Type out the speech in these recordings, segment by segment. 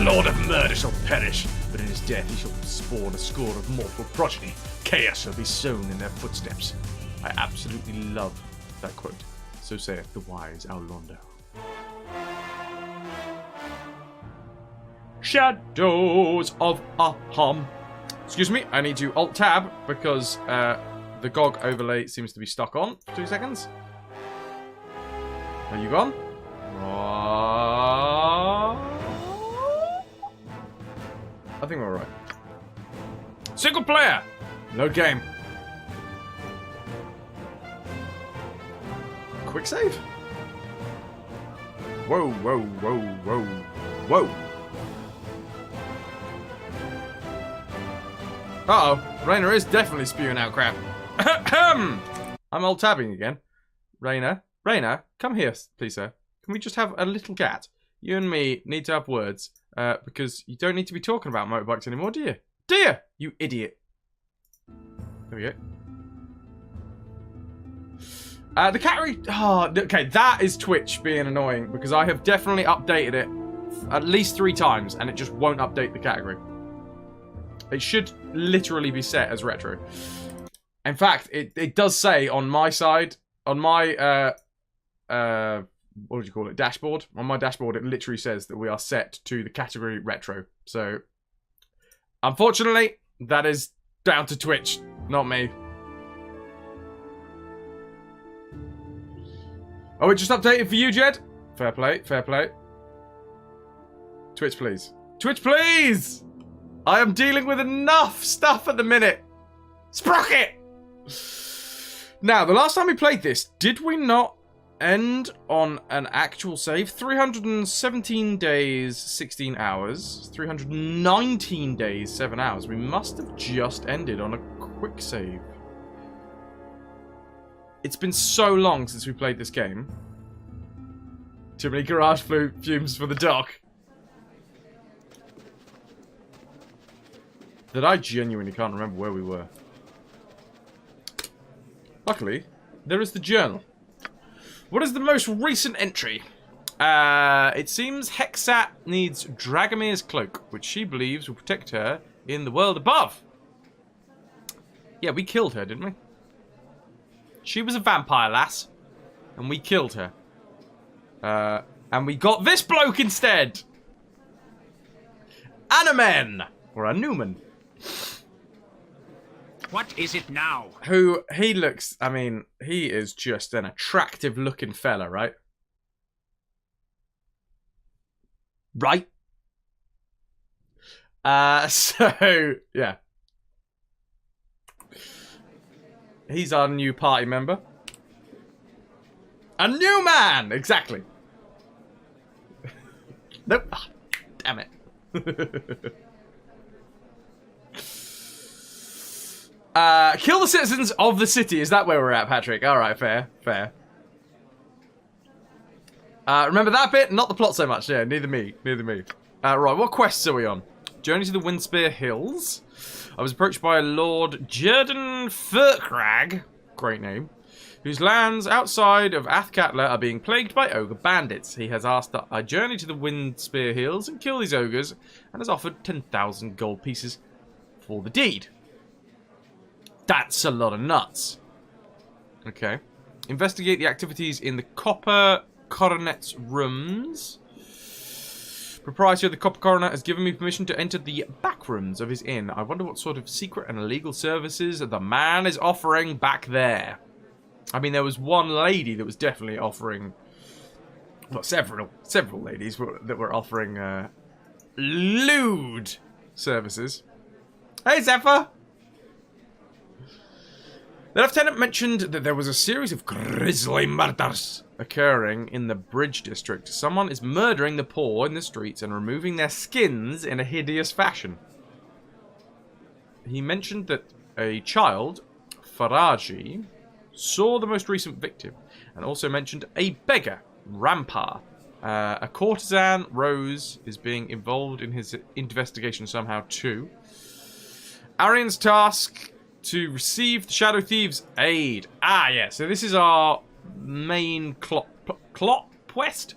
Lord of Murder shall perish, but in his death he shall spawn a score of mortal progeny. Chaos shall be sown in their footsteps. I absolutely love that quote. So saith the wise Aulondo. Shadows of Aham. Excuse me, I need to Alt-Tab because the GOG overlay seems to be stuck on for 2 seconds. Are you gone? I think we're alright. Single player! Load game. Quick save. Whoa, whoa, whoa, whoa, whoa. Uh-oh. Rainer is definitely spewing out crap. I'm alt-tabbing again. Rainer, come here, please, sir. Can we just have a little chat? You and me need to have words, because you don't need to be talking about motorbikes anymore, do you? Do you? You idiot. There we go. The category... Oh, okay, that is Twitch being annoying, because I have definitely updated it at least 3 times, and it just won't update the category. It should literally be set as retro. In fact, it does say on my side, on my, what would you call it, dashboard? On my dashboard, it literally says that we are set to the category retro. So, unfortunately, that is down to Twitch, not me. Oh, it just updated for you, Jed? Fair play, fair play. Twitch, please. Twitch, please! I am dealing with enough stuff at the minute. Sprocket! Now, the last time we played this, did we not end on an actual save? 317 days, 16 hours. 319 days, 7 hours. We must have just ended on a quick save. It's been so long since we played this game. Too many garage fumes for the doc. That I genuinely can't remember where we were. Luckily, there is the journal. What is the most recent entry? It seems Hexat needs Dragomir's cloak, which she believes will protect her in the world above. Yeah, we killed her, didn't we? She was a vampire lass, and we killed her. And we got this bloke instead! Anamen! Or Anuman. What is it now? Who, he looks, I mean, he is just an attractive looking fella, right? Right? So, yeah. He's our new party member. A new man! Exactly. Nope. Oh, damn it. Kill the citizens of the city. Is that where we're at, Patrick? Alright, fair. Fair. Remember that bit? Not the plot so much. Yeah, neither me. Neither me. Right, what quests are we on? Journey to the Windspear Hills. I was approached by Lord Jerden Furkrag, great name, whose lands outside of Athkatla are being plagued by ogre bandits. He has asked that I journey to the Windspear Hills and kill these ogres, and has offered 10,000 gold pieces for the deed. That's a lot of nuts. Okay. Investigate the activities in the Copper Coronet's rooms. Proprietor of the Copper Coronet has given me permission to enter the back rooms of his inn. I wonder what sort of secret and illegal services the man is offering back there. I mean, there was one lady that was definitely offering... Well, several ladies that were offering lewd services. Hey, Zephyr! The lieutenant mentioned that there was a series of grisly murders occurring in the Bridge District. Someone is murdering the poor in the streets and removing their skins in a hideous fashion. He mentioned that a child, Faraji, saw the most recent victim, and also mentioned a beggar, Rampar. A courtesan, Rose, is being involved in his investigation somehow too. Arian's task... to receive the Shadow Thieves' aid. Ah, yeah. So this is our main clot quest.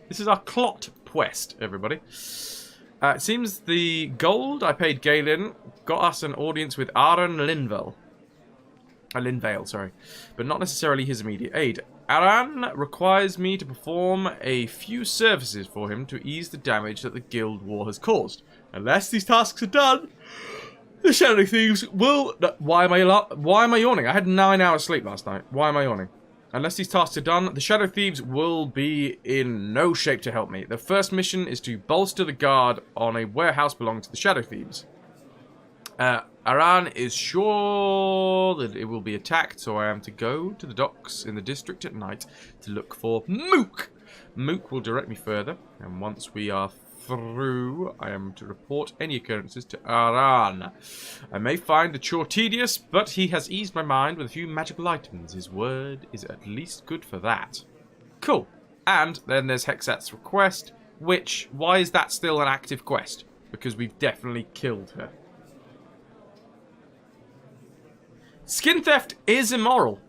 This is our clot quest, everybody. It seems the gold I paid Galen got us an audience with Aaron Linvale. Linvale, sorry. But not necessarily his immediate aid. Aaron requires me to perform a few services for him to ease the damage that the guild war has caused. Unless these tasks are done, the Shadow Thieves will... Why am I yawning? I had 9 hours sleep last night. Why am I yawning? Unless these tasks are done, the Shadow Thieves will be in no shape to help me. The first mission is to bolster the guard on a warehouse belonging to the Shadow Thieves. Aran is sure that it will be attacked, so I am to go to the docks in the district at night to look for Mook. Mook will direct me further, and once we are through, I am to report any occurrences to Aran. I may find the chore tedious, but he has eased my mind with a few magical items. His word is at least good for that. Cool. And then there's Hexat's request, which, why is that still an active quest? Because we've definitely killed her. Skin theft is immoral.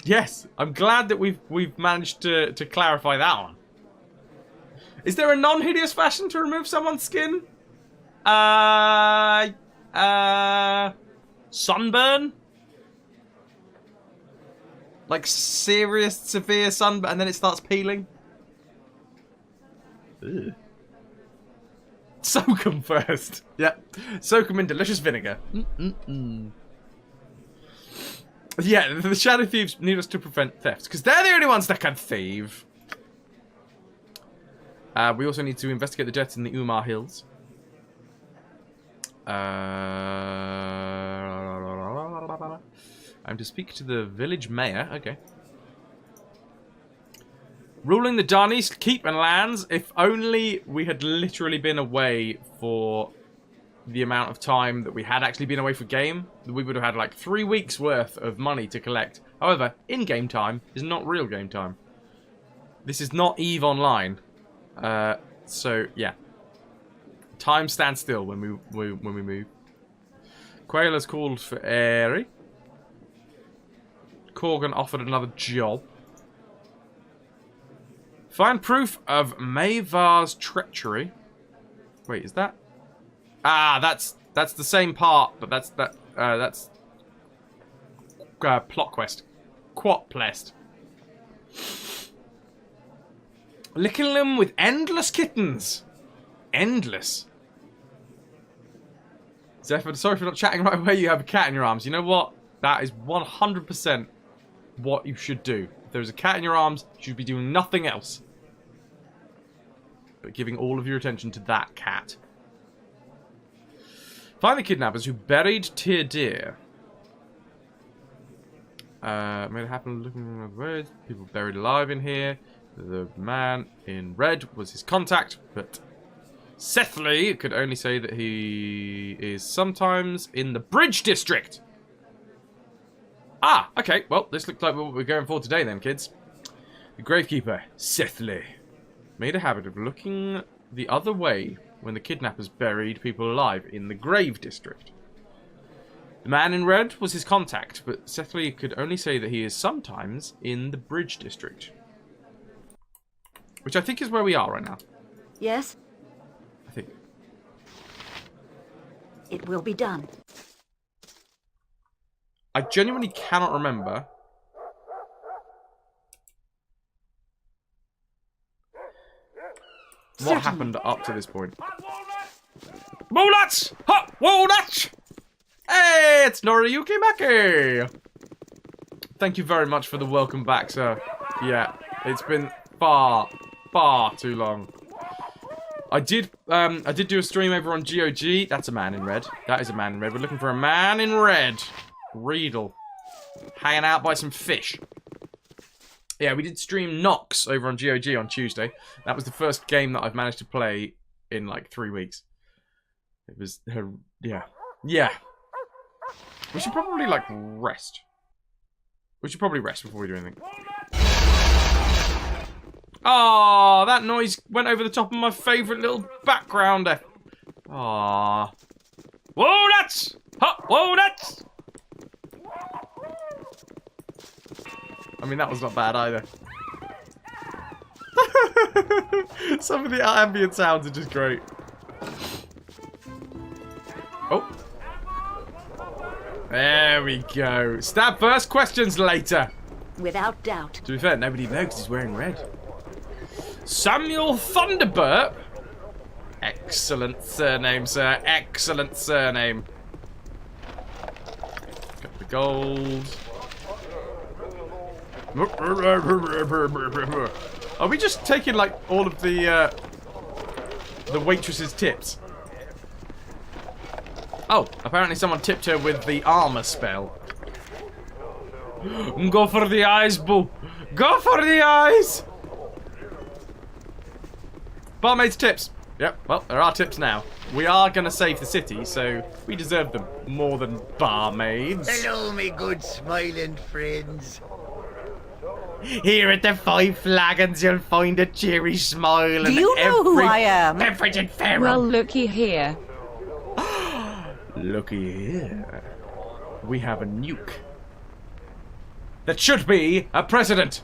Yes, I'm glad that we've managed to clarify that one. Is there a non-hideous fashion to remove someone's skin? Sunburn? Like serious, severe sunburn, and then it starts peeling? Ugh. Soak them first. Yep. Soak them in delicious vinegar. Yeah, the Shadow Thieves need us to prevent thefts, because they're the only ones that can thieve. We also need to investigate the deaths in the Umar Hills. I'm to speak to the village mayor. Okay. Ruling the Darnies keep and lands. If only we had literally been away for the amount of time that we had actually been away for game, we would have had like 3 weeks worth of money to collect. However, in-game time is not real game time. This is not EVE Online. So yeah, time stands still when we move. Quail has called for Airy. Corgan offered another job. Find proof of Mayvar's treachery. Wait, is that? Ah, that's the same part, but that's plot quest, quat plest. Licking them with endless kittens. Endless. Zephyr, sorry for not chatting right away. You have a cat in your arms. You know what? That is 100% what you should do. If there's a cat in your arms, you should be doing nothing else but giving all of your attention to that cat. Find the kidnappers who buried Tyrdeer. Made it happen looking at the road. People buried alive in here. The man in red was his contact, but Sethley could only say that he is sometimes in the Bridge District. Ah, okay. Well, this looks like what we're going for today then, kids. The Gravekeeper, Sethley, made a habit of looking the other way when the kidnappers buried people alive in the Grave District. The man in red was his contact, but Sethley could only say that he is sometimes in the Bridge District. Which I think is where we are right now. Yes? I think. It will be done. I genuinely cannot remember what happened up to this point. Walnuts! Hot walnuts! Hey, it's Noriyuki Maki! Thank you very much for the welcome back, sir. Yeah, it's been far too long. I did do a stream over on GOG. That's a man in red. That is a man in red. We're looking for a man in red. Riedel. Hanging out by some fish. Yeah, we did stream Nox over on GOG on Tuesday. That was the first game that I've managed to play in like 3 weeks. It was, yeah. Yeah. We should probably, like, rest. We should probably rest before we do anything. Oh, that noise went over the top of my favourite little backgrounder. Aww. Walnuts! Hot walnuts! I mean, that was not bad either. Some of the ambient sounds are just great. There we go. Stab first, questions later. Without doubt. To be fair, nobody knows because he's wearing red. Samuel Thunderburp. Excellent surname, sir. Excellent surname. Got the gold. Are we just taking like all of the waitress's tips? Oh, apparently someone tipped her with the armor spell. Go for the eyes, boo. Go for the eyes. Barmaid's tips. Yep, well, there are tips now. We are going to save the city, so we deserve them more than barmaids. Hello, me good smiling friends. Here at the Five Flagons, you'll find a cheery smile. Do you know who I am? Beverage and feral. Well, looky here. Looky here. We have a nuke. That should be a president.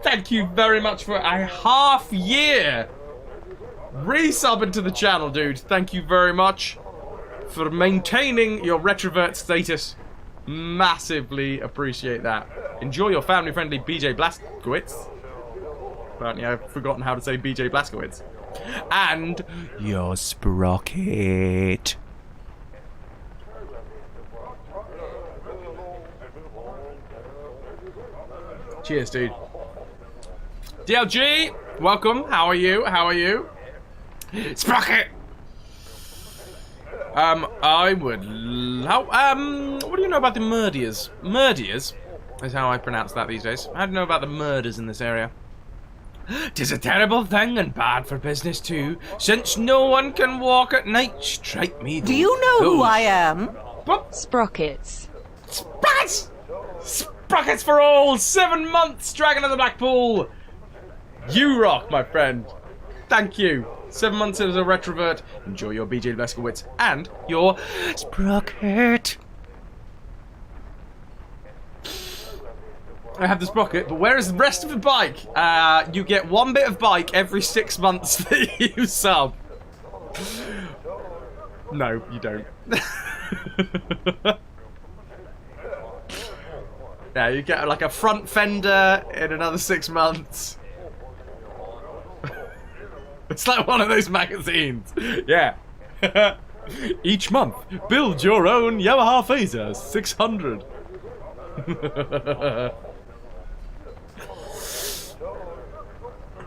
Thank you very much for a half year. Resubbing to the channel, dude. Thank you very much for maintaining your retrovert status. Massively appreciate that. Enjoy your family-friendly BJ Blazkowicz. Apparently I've forgotten how to say BJ Blazkowicz. And your sprocket. Cheers, dude. DLG, welcome. How are you? How are you? Sprocket! I would what do you know about the murdiers? Murdiers is how I pronounce that these days. How do you know about the murders in this area? 'Tis a terrible thing and bad for business too, since no one can walk at night. Strike me. Do you know who I am? Sprockets. Sprockets! Sprockets for all! 7 months, Dragon of the Black Pool! You rock, my friend. Thank you. 7 months as a retrovert. Enjoy your BJ Blazkowicz and your sprocket. I have the sprocket, but where is the rest of the bike? You get 1 bit of bike every 6 months that you sub. No, you don't. Yeah, you get like a front fender in another 6 months. It's like one of those magazines. Yeah. Each month, build your own Yamaha Phaser 600.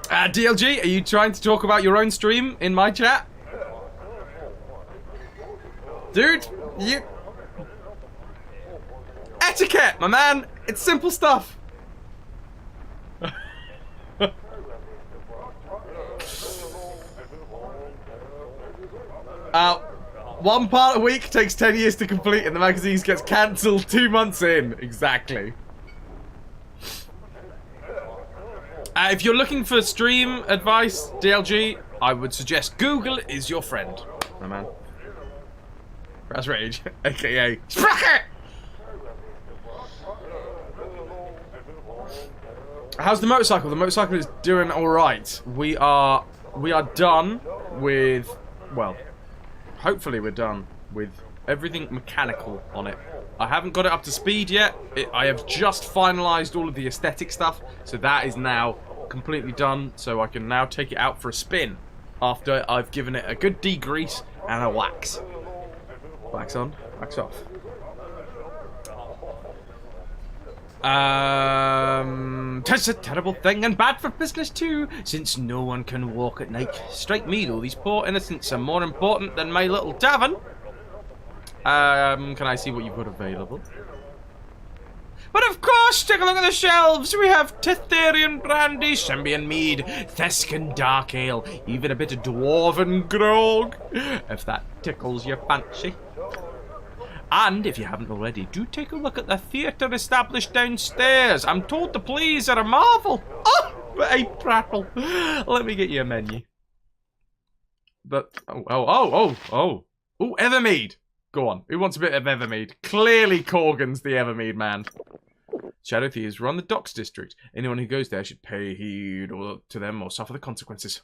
DLG, are you trying to talk about your own stream in my chat? Dude, you... Etiquette, my man! It's simple stuff. One part a week takes 10 years to complete and the magazine gets cancelled 2 months in. Exactly. If you're looking for stream advice, DLG, I would suggest Google is your friend, my man. Raz Rage, aka Sprocket! How's the motorcycle? The motorcycle is doing alright. We are done with, well, hopefully we're done with everything mechanical on it. I haven't got it up to speed yet. I have just finalised all of the aesthetic stuff, so that is now completely done, so I can now take it out for a spin after I've given it a good degrease and a wax. Wax on, wax off. 'Tis a terrible thing and bad for business too, since no one can walk at night. Strike me though, these poor innocents are more important than my little tavern. Can I see what you've got available? But of course, take a look at the shelves. We have Tetherian brandy, Sembian mead, Thescan dark ale, even a bit of dwarven grog, if that tickles your fancy. And if you haven't already, do take a look at the theatre established downstairs. I'm told the plays are a marvel. Oh, but a prattle. Let me get you a menu. But oh, Evermead. Go on. Who wants a bit of Evermead? Clearly Corgan's the Evermead man. Shadow thieves run the docks district. Anyone who goes there should pay heed to them or suffer the consequences.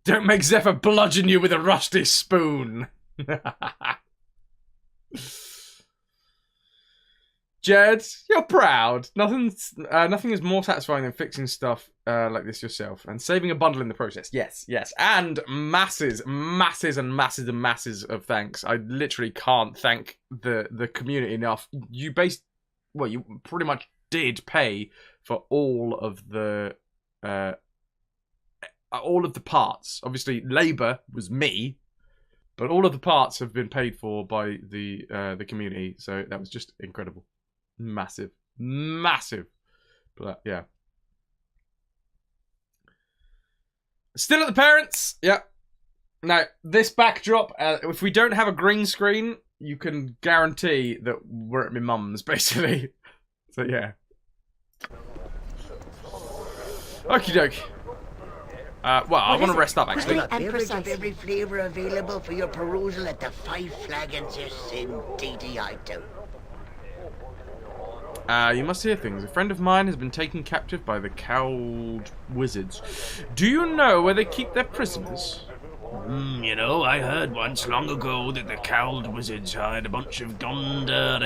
Don't make Zephyr bludgeon you with a rusty spoon. Jed, you're proud. Nothing is more satisfying than fixing stuff like this yourself and saving a bundle in the process. Yes, yes. And masses of thanks. I literally can't thank the community enough. You pretty much did pay for all of the parts. Obviously, labour was me, but all of the parts have been paid for by the community. So that was just incredible. Massive. But yeah. Still at the parents. Yeah. Now, this backdrop, if we don't have a green screen, you can guarantee that we're at my mum's, basically. So yeah. Okie doke. Well, I want to rest up, actually. Beverage of every flavour available for your perusal at the 5 Flagons in DDI2. You must hear things. A friend of mine has been taken captive by the cowled wizards. Do you know where they keep their prisoners? You know, I heard once long ago that the cowled wizards hired a bunch of Gondor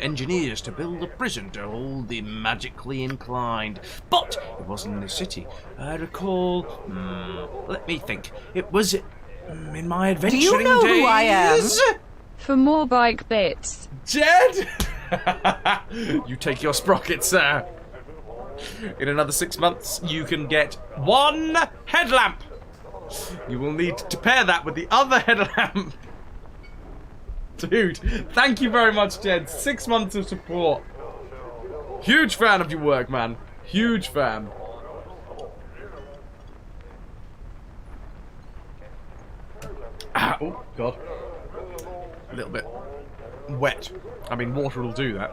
engineers to build a prison to hold the magically inclined. But it wasn't in the city. I recall... let me think. It was in my adventuring days. Do you know who I am? For more bike bits. Jed! You take your sprockets, sir. In another 6 months, you can get 1 headlamp. You will need to pair that with the other headlamp. Dude, thank you very much, Jed. 6 months of support. Huge fan of your work, man. Huge fan. Oh, God. A little bit wet. I mean, water will do that.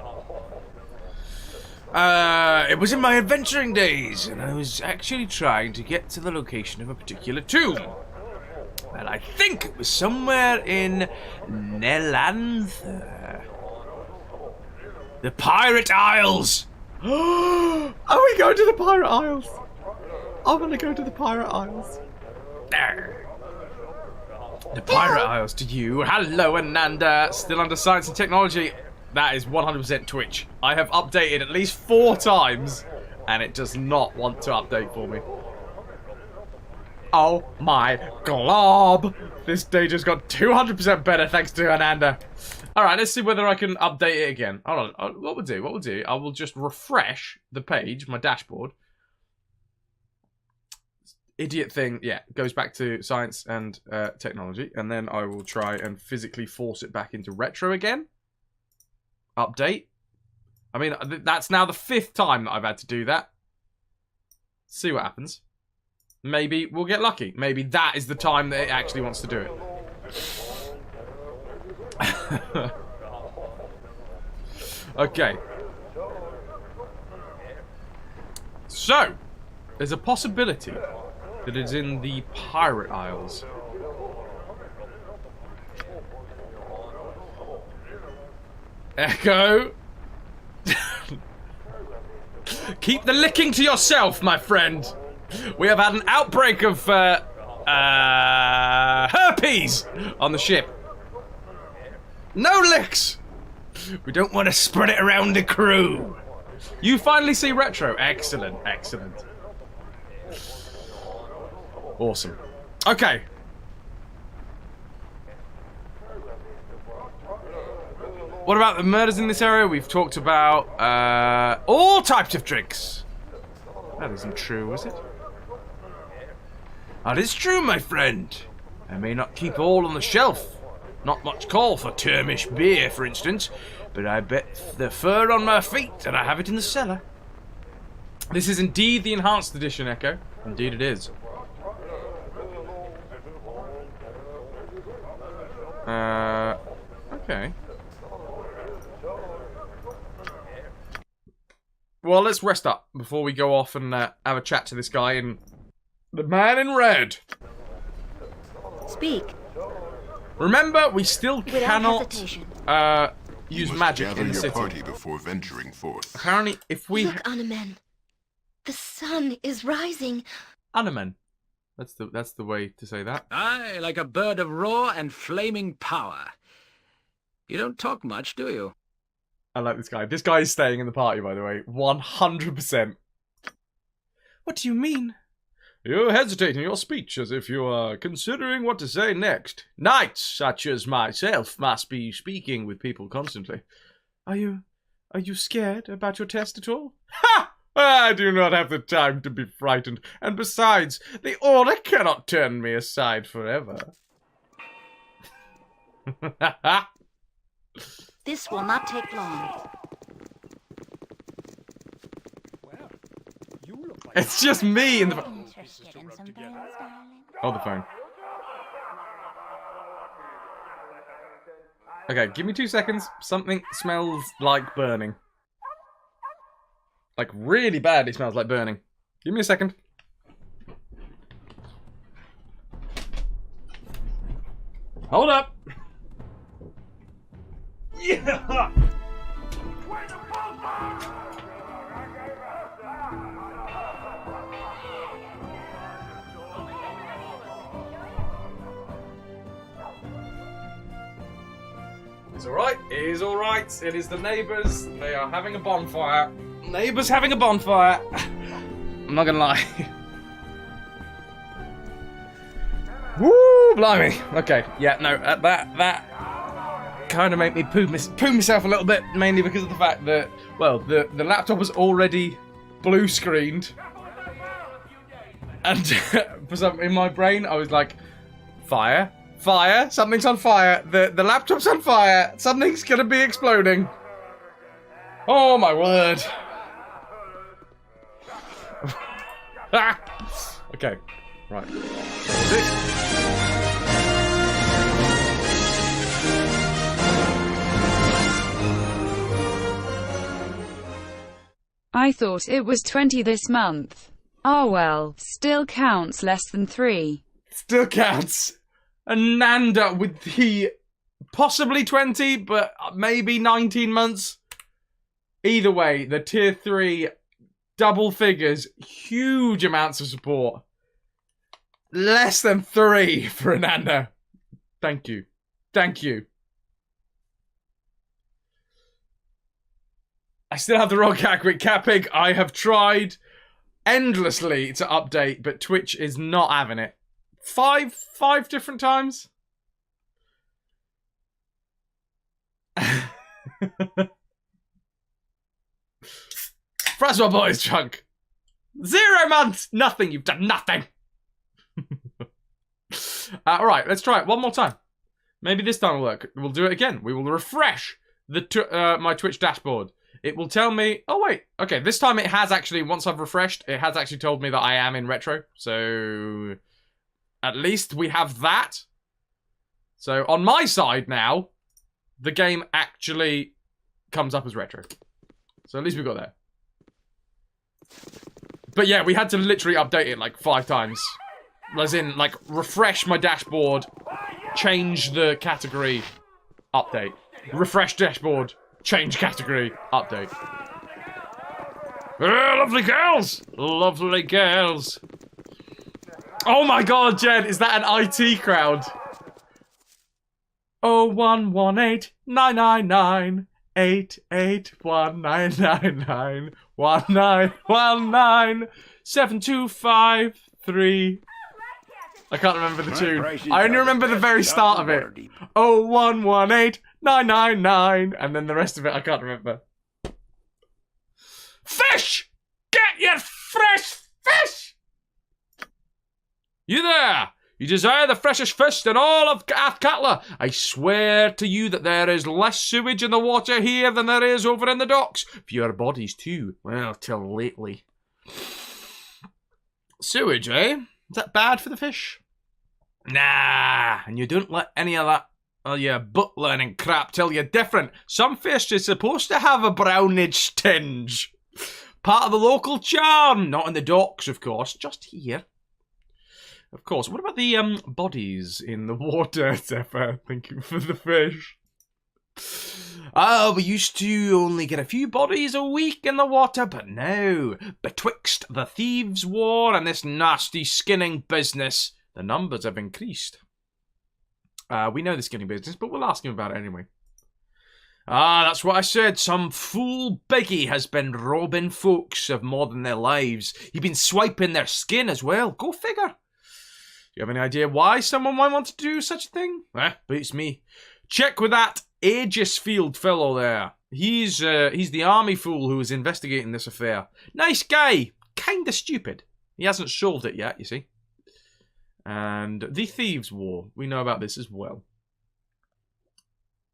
It was in my adventuring days, and I was actually trying to get to the location of a particular tomb. Well, I think it was somewhere in Nelantha. The Pirate Isles! Are we going to the Pirate Isles? I want to go to the Pirate Isles. The Pirate Isles to you. Hello, Ananda. Still under science and technology. That is 100% Twitch. I have updated at least 4 times, and it does not want to update for me. Oh my glob! This day just got 200% better thanks to Ananda. Alright, let's see whether I can update it again. Hold on. What we'll do, I will just refresh the page, my dashboard. Idiot thing, yeah, goes back to science and technology, and then I will try and physically force it back into retro again. Update. I mean, that's now the 5th time that I've had to do that. See what happens. Maybe we'll get lucky. Maybe that is the time that it actually wants to do it. Okay. So, there's a possibility that it's in the Pirate Isles. Echo. Keep the licking to yourself, my friend. We have had an outbreak of herpes on the ship. No licks. We don't want to spread it around the crew. You finally see retro. Excellent, excellent. Awesome. Okay. What about the murders in this area? We've talked about all types of drinks. That isn't true, is it? That is true, my friend. I may not keep all on the shelf. Not much call for Termish beer, for instance, but I bet the fur on my feet that I have it in the cellar. This is indeed the enhanced edition, Echo. Indeed it is. Okay. Well, let's rest up before we go off and have a chat to this guy in... The man in red. Speak. Remember, we still Without cannot use magic in the your city. party before venturing forth. Apparently, if we... Look, Anamen. The sun is rising. Anamen. That's the way to say that. Aye, like a bird of raw and flaming power. You don't talk much, do you? I like this guy. This guy is staying in the party, by the way. 100%. What do you mean? You hesitate in your speech as if you are considering what to say next. Knights, such as myself, must be speaking with people constantly. Are you scared about your test at all? Ha! I do not have the time to be frightened. And besides, the Order cannot turn me aside forever. This will not take long. It's just me in the... Interested in some things, darling? Hold the phone. Okay, give me 2 seconds. Something smells like burning. Like, really bad it smells like burning. Give me a second. Hold up. Yeah! It's alright. It is alright. It is the neighbours. They are having a bonfire. Neighbours having a bonfire. I'm not gonna lie. Woo, blimey. Okay, yeah, no, that kind of made me poo myself a little bit, mainly because of the fact that, well, the laptop was already blue screened, and for some in my brain I was like, fire, something's on fire, the laptop's on fire, something's gonna be exploding. Oh my word. Okay, right. I thought it was 20 this month. Ah well, still counts less than 3. Still counts. Ananda with the possibly 20, but maybe 19 months. Either way, the tier 3 double figures, huge amounts of support. Less than 3 for Ananda. Thank you. Thank you. I still have the wrong cat quick capping. I have tried endlessly to update, but Twitch is not having it. Five different times? FrasWhar's boys chunk. 0 months. Nothing. You've done nothing. Alright, let's try it one more time. Maybe this time will work. We'll do it again. We will refresh the my Twitch dashboard. It will tell me... Oh, wait. Okay, this time it has actually... Once I've refreshed, it has actually told me that I am in retro. So... At least we have that. So, on my side now, the game actually comes up as retro. So, at least we got that. But yeah, we had to literally update it like 5 times. As in, like, refresh my dashboard, change the category, update. Refresh dashboard, change category, update. Lovely girls! Lovely girls. Oh my god, Jen, is that an IT crowd? 0118 999 881999 1919 7253. I can't remember the tune. I only remember the very start of it. 0118 999 and then the rest of it I can't remember. Fish! Get your fresh fish! You there! You desire the freshest fish in all of Athkatla. I swear to you that there is less sewage in the water here than there is over in the docks. Fewer bodies too. Well, till lately. Sewage, eh? Is that bad for the fish? Nah, and you don't let any of that, oh yeah, butt learning crap tell you different. Some fish is supposed to have a brownish tinge. Part of the local charm. Not in the docks, of course, just here. Of course. What about the bodies in the water, Zephyr? Thank you for the fish. Oh, we used to only get a few bodies a week in the water, but now, betwixt the thieves' war and this nasty skinning business, the numbers have increased. We know the skinning business, but we'll ask him about it anyway. Ah, that's what I said. Some fool biggie has been robbing folks of more than their lives. He's been swiping their skin as well. Go figure. Do you have any idea why someone might want to do such a thing? Beats me. Check with that Aegisfield fellow there. He's the army fool who is investigating this affair. Nice guy. Kinda stupid. He hasn't solved it yet, you see. And the Thieves' War. We know about this as well.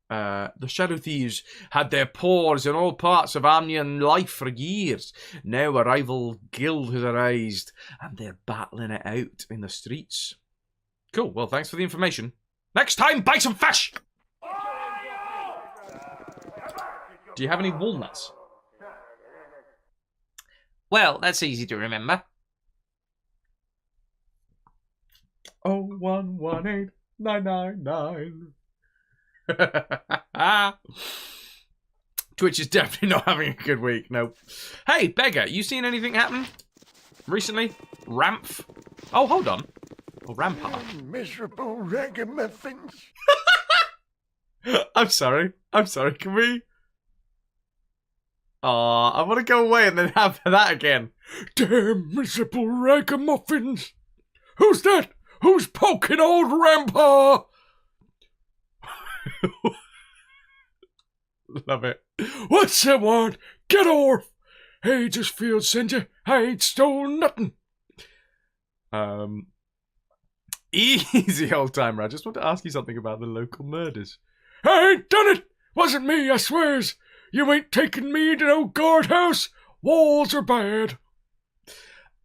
The Shadow Thieves had their paws in all parts of Amnian life for years. Now a rival guild has arisen, and they're battling it out in the streets. Cool, well, thanks for the information. Next time, buy some fish! Do you have any walnuts? Well, that's easy to remember. 0118999. Twitch is definitely not having a good week, no. Hey, Beggar, you seen anything happen recently? Ramph? Oh, hold on. Oh, Rampart. Miserable ragamuffins. I'm sorry, can we? Aw, I want to go away and then have that again. Damn miserable ragamuffins. Who's that? Who's poking old Rampart? Love it. What's the word? Get off! Aegisfield sent you. I ain't stole nothing. Easy, old timer. I just want to ask you something about the local murders. I ain't done it. Wasn't me, I swears. You ain't taking me to no guardhouse. Walls are bad.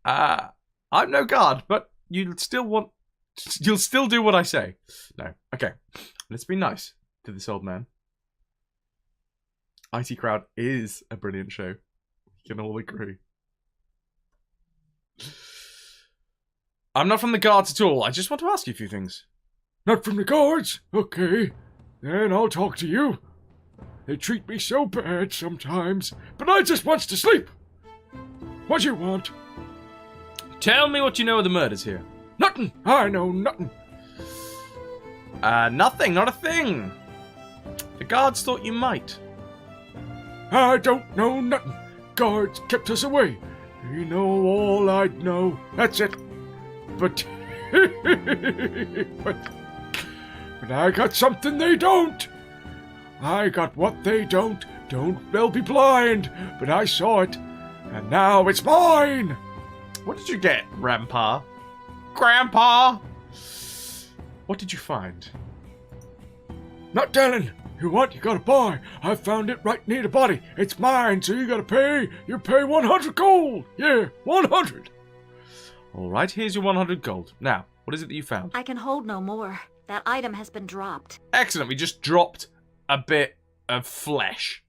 I'm no guard, but you'll still do what I say. No, okay. Let's be nice to this old man. IT Crowd is a brilliant show. We can all agree. I'm not from the guards at all. I just want to ask you a few things. Not from the guards? Okay. Then I'll talk to you. They treat me so bad sometimes, but I just wants to sleep. What you want? Tell me what you know of the murders here. Nothing. I know nothing. Nothing, not a thing. The guards thought you might. I don't know nothing. Guards kept us away. You know all I'd know. That's it. But but I got something they don't. I got what they don't. They'll be blind. But I saw it. And now it's mine. What did you get, Grandpa? Grandpa! What did you find? Not telling. You want, you gotta buy. I found it right near the body. It's mine, so you gotta pay. You pay 100 gold. Yeah, 100. Alright, here's your 100 gold. Now, what is it that you found? I can hold no more. That item has been dropped. Excellent, we just dropped a bit of flesh.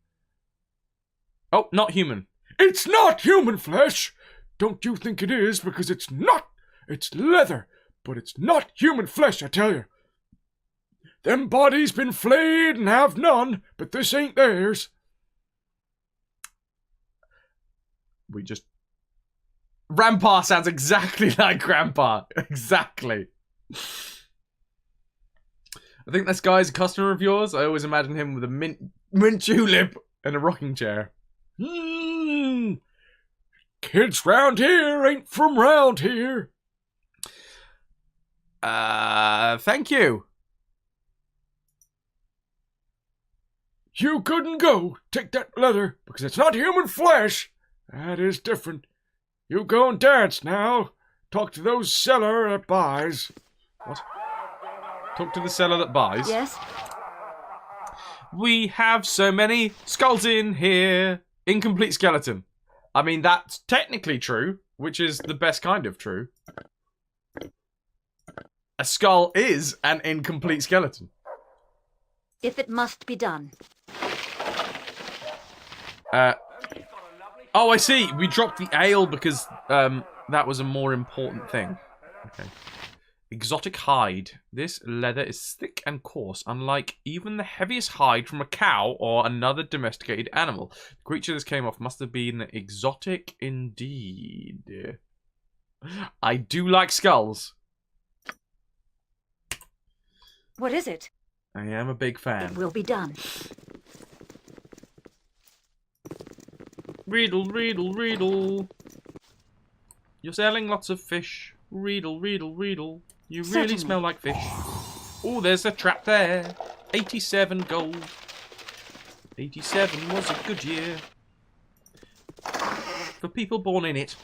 Oh, not human. It's not human flesh! Don't you think it is, because it's not. It's leather, but it's not human flesh, I tell you. Them bodies been flayed and have none, but this ain't theirs. We just... Grandpa sounds exactly like Grandpa. Exactly. I think this guy's a customer of yours. I always imagine him with a mint julep and a rocking chair. Kids round here ain't from round here. Thank you. You couldn't go. Take that leather, because it's not human flesh. That is different. You go and dance now. Talk to those seller that buys. What? Talk to the seller that buys? Yes? We have so many skulls in here. Incomplete skeleton. I mean, that's technically true, which is the best kind of true. A skull is an incomplete skeleton. If it must be done. Oh, I see. We dropped the ale because that was a more important thing. Okay. Exotic hide. This leather is thick and coarse, unlike even the heaviest hide from a cow or another domesticated animal. The creature this came off must have been exotic indeed. I do like skulls. What is it? I am a big fan. It will be done. Riddle, riddle, riddle. You're selling lots of fish. Riddle, riddle, riddle. You really Certainly. smell like fish. Oh, there's a trap there. 87 gold. 87 was a good year. For people born in it.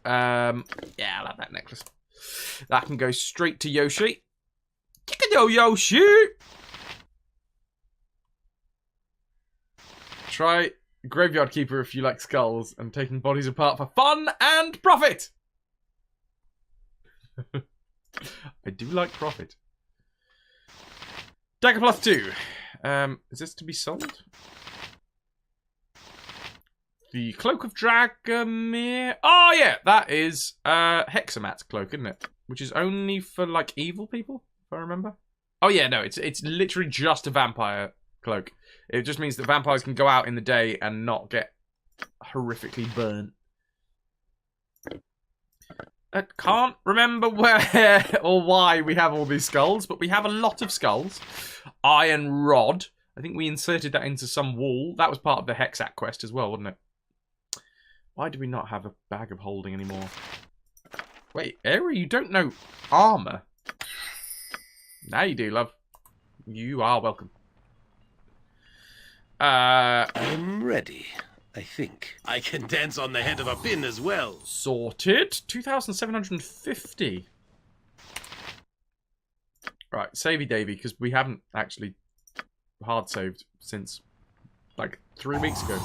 Yeah, I like that necklace. That can go straight to Yoshi. Chicken Yoshi! Try Graveyard Keeper if you like skulls and taking bodies apart for fun and profit! I do like profit. Dagger plus 2. Is this to be sold? The Cloak of Dragomir. Oh yeah, that is Hexamat's cloak, isn't it? Which is only for like evil people, if I remember. Oh yeah, no, it's literally just a vampire cloak. It just means that vampires can go out in the day and not get horrifically burnt. I can't remember where or why we have all these skulls, but we have a lot of skulls. Iron Rod. I think we inserted that into some wall. That was part of the Hexat quest as well, wasn't it? Why do we not have a bag of holding anymore? Wait, Eri, you don't know armor? Now you do, love. You are welcome. I'm ready, I think. I can dance on the head of a pin as well. Sorted. 2,750. Right, savey davy, because we haven't actually hard saved since like 3 weeks ago.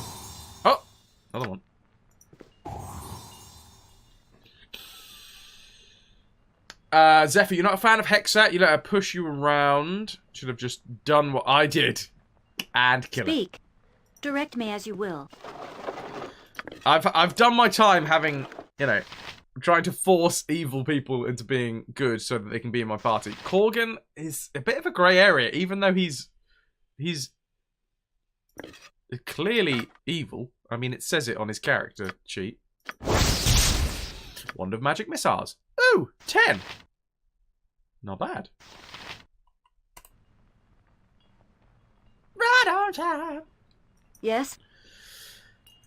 Oh, another one. Zephyr, you're not a fan of Hexat. You let her push you around. Should have just done what I did and kill her. Speak. Direct me as you will. I've done my time having, you know, trying to force evil people into being good so that they can be in my party. Corgan is a bit of a grey area, even though he's clearly evil. I mean, it says it on his character sheet. Wand of Magic Missiles. Ooh, 10. Not bad. Right on time. Yes?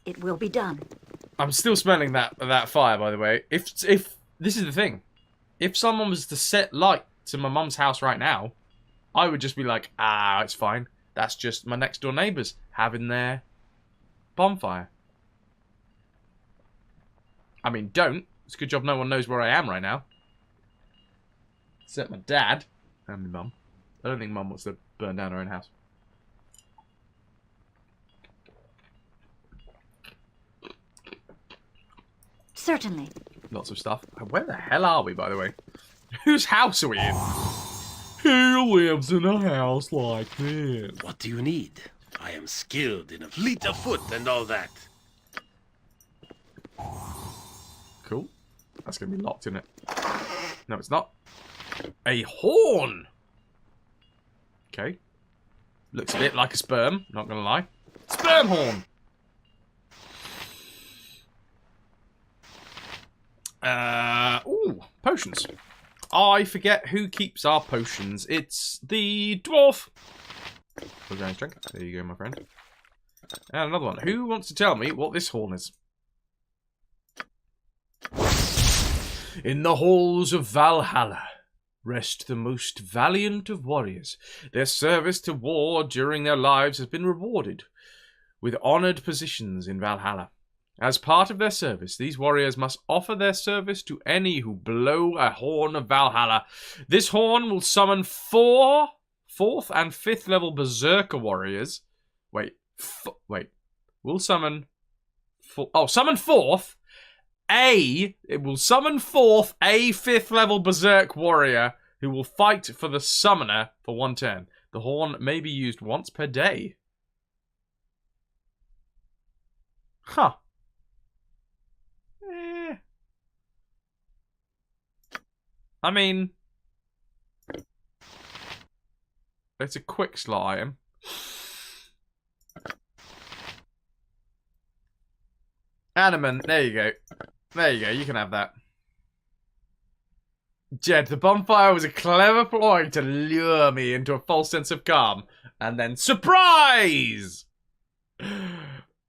It will be done. I'm still smelling that fire, by the way. If this is the thing, if someone was to set light to my mum's house right now, I would just be like, ah, it's fine. That's just my next door neighbours having their bonfire. I mean, don't. It's a good job no one knows where I am right now. Except my dad and my mum. I don't think mum wants to burn down her own house. Certainly. Lots of stuff. Where the hell are we, by the way? Whose house are we in? Who lives in a house like this? What do you need? I am skilled in a fleet of foot and all that. Cool. That's going to be locked, isn't it? No, it's not. A horn! Okay. Looks a bit like a sperm, not going to lie. Sperm horn! Ooh, potions. I forget who keeps our potions. It's the dwarf. Drink. There you go, my friend. And another one. Who wants to tell me what this horn is? In the halls of Valhalla rest the most valiant of warriors. Their service to war during their lives has been rewarded with honoured positions in Valhalla. As part of their service, these warriors must offer their service to any who blow a horn of Valhalla. This horn will summon 4th and 5th level berserker warriors. Wait. Will summon... summon 4th. It will summon 4th, a 5th level berserk warrior who will fight for the summoner for 1 turn. The horn may be used once per day. Huh. I mean, it's a quick slot item. Animan, there you go. There you go, you can have that. Jed, the bonfire was a clever ploy to lure me into a false sense of calm. And then, surprise!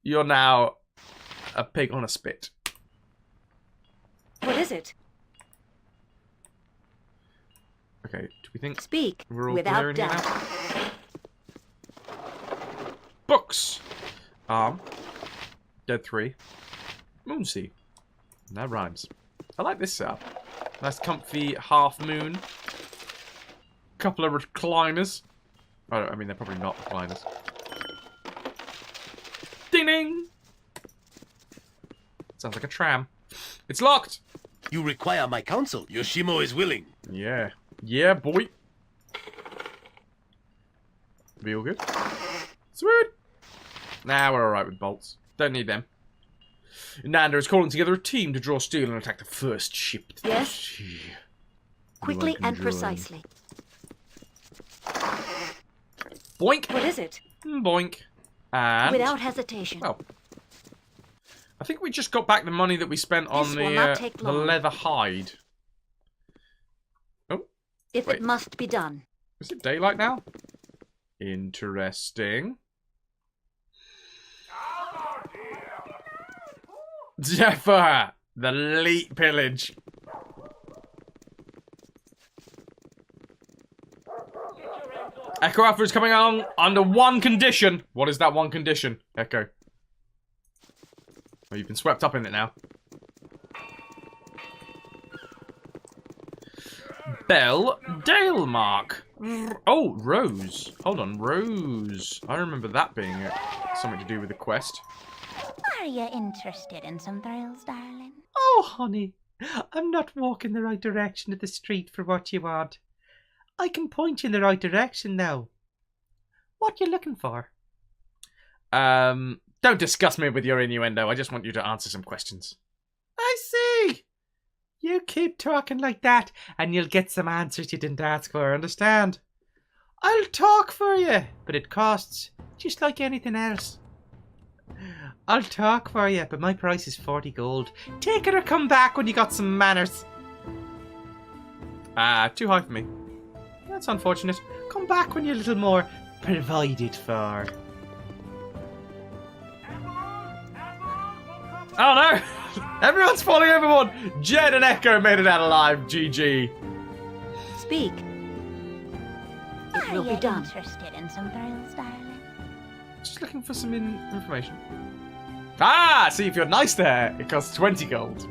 You're now a pig on a spit. What is it? Okay, do we think Speak, we're all without clear in here doubt. now? Books! Arm. Dead 3. Moonsea. That rhymes. I like this setup. Nice comfy half moon. Couple of recliners. Oh, I mean, they're probably not recliners. Ding ding! Sounds like a tram. It's locked! You require my counsel. Yoshimo is willing. Yeah. Yeah, boy. Be all good? Sweet! Nah, we're alright with bolts. Don't need them. Nanda is calling together a team to draw steel and attack the first ship. Yes? Quickly and join. precisely. Boink! What is it? Boink. And... Without hesitation. well, I think we just got back the money that we spent on This will not take the long. leather hide. Oh, If wait. it must be done. Is it daylight now? Interesting. Jaffa! The elite pillage. Echo Alpha is coming on under one condition. What is that one condition, Echo? Oh, you've been swept up in it now. Bell Dalemark. Oh, Rose. Hold on, Rose. I remember that being something to do with the quest. Are you interested in some thrills, darling? Oh, honey, I'm not walking the right direction of the street for what you want. I can point you in the right direction now. What you looking for? Don't discuss me with your innuendo. I just want you to answer some questions. I see. You keep talking like that and you'll get some answers you didn't ask for, understand? I'll talk for you, but it costs, just like anything else. I'll talk for you, but my price is 40 gold. Take it or come back when you got some manners. Too high for me. That's unfortunate. Come back when you're a little more provided for. Oh no! Everyone's falling overboard! Jed and Echo made it out alive. GG. Speak. It Are will you be done. interested in some thrills, darling? Just looking for some information. Ah! See, if you're nice there, it costs 20 gold.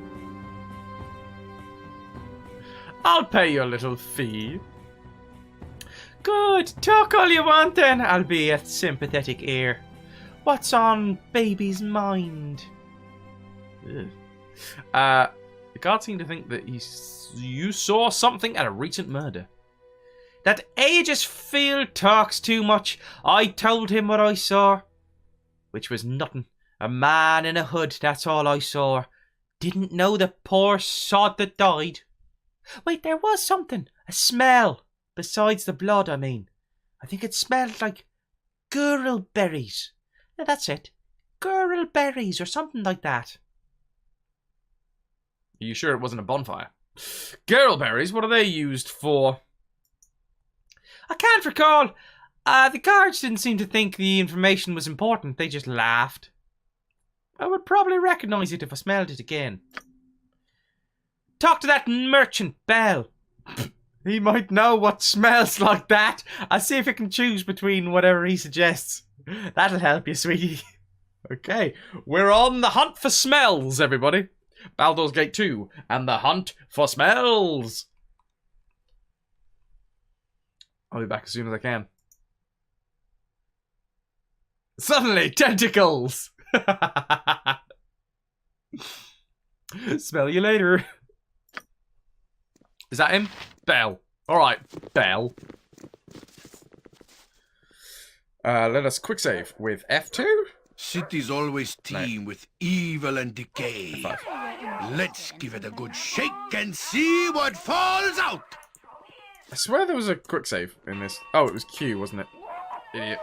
I'll pay you a little fee. Good. Talk all you want then. I'll be a sympathetic ear. What's on baby's mind? Ugh. The guard seemed to think that you saw something at a recent murder. That Aegis Field talks too much. I told him what I saw. Which was nothing. A man in a hood, that's all I saw. Didn't know the poor sod that died. Wait, there was something. A smell. Besides the blood, I mean. I think it smelled like gurl berries. Yeah, that's it. Gurl berries or something like that. Are you sure it wasn't a bonfire? Girlberries, what are they used for? I can't recall. The guards didn't seem to think the information was important. They just laughed. I would probably recognise it if I smelled it again. Talk to that merchant, Bell. He might know what smells like that. I'll see if I can choose between whatever he suggests. That'll help you, sweetie. Okay, we're on the hunt for smells, everybody. Baldur's Gate 2 and the hunt for smells. I'll be back as soon as I can. Suddenly, tentacles! Smell you later. Is that him? Bell. Alright, Bell. Let us quick save with F2. Cities always teem with evil and decay. F5. Let's give it a good shake and see what falls out. I swear there was a quick save in this. Oh, it was Q, wasn't it? Idiot.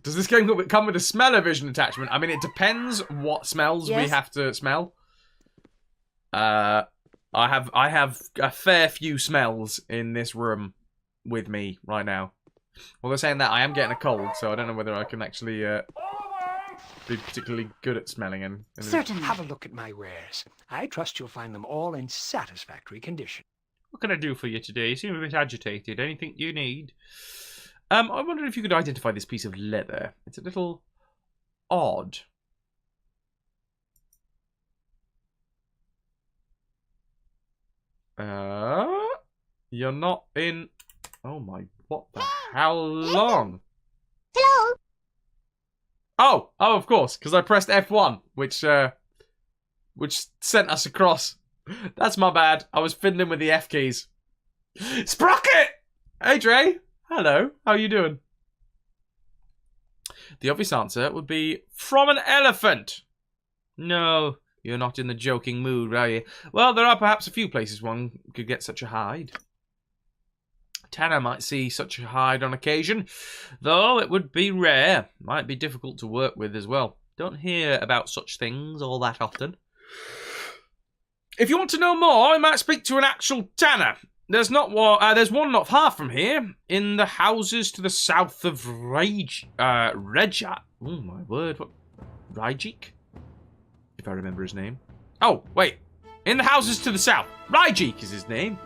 Does this game come with a smell-o-vision attachment? I mean, it depends what smells we have to smell. I have a fair few smells in this room with me right now. Well, they're saying that I am getting a cold, so I don't know whether I can actually be particularly good at smelling. And Certainly. Have a look at my wares. I trust you'll find them all in satisfactory condition. What can I do for you today? You seem a bit agitated. Anything you need? I wonder if you could identify this piece of leather. It's a little odd. You're not in... Oh my... What the... How long? Hello? Oh, of course, because I pressed F1, which sent us across. That's my bad. I was fiddling with the F keys. Sprocket! Hey, Dre. Hello. How are you doing? The obvious answer would be from an elephant. No, you're not in the joking mood, are you? Well, there are perhaps a few places one could get such a hide. Tanner might see such a hide on occasion, though it would be rare. Might be difficult to work with as well. Don't hear about such things all that often. If you want to know more, I might speak to an actual tanner. There's one not far from here, in the houses to the south of Rejat. Oh my word, what? Rajik? If I remember his name. Oh, wait. In the houses to the south. Rajik is his name.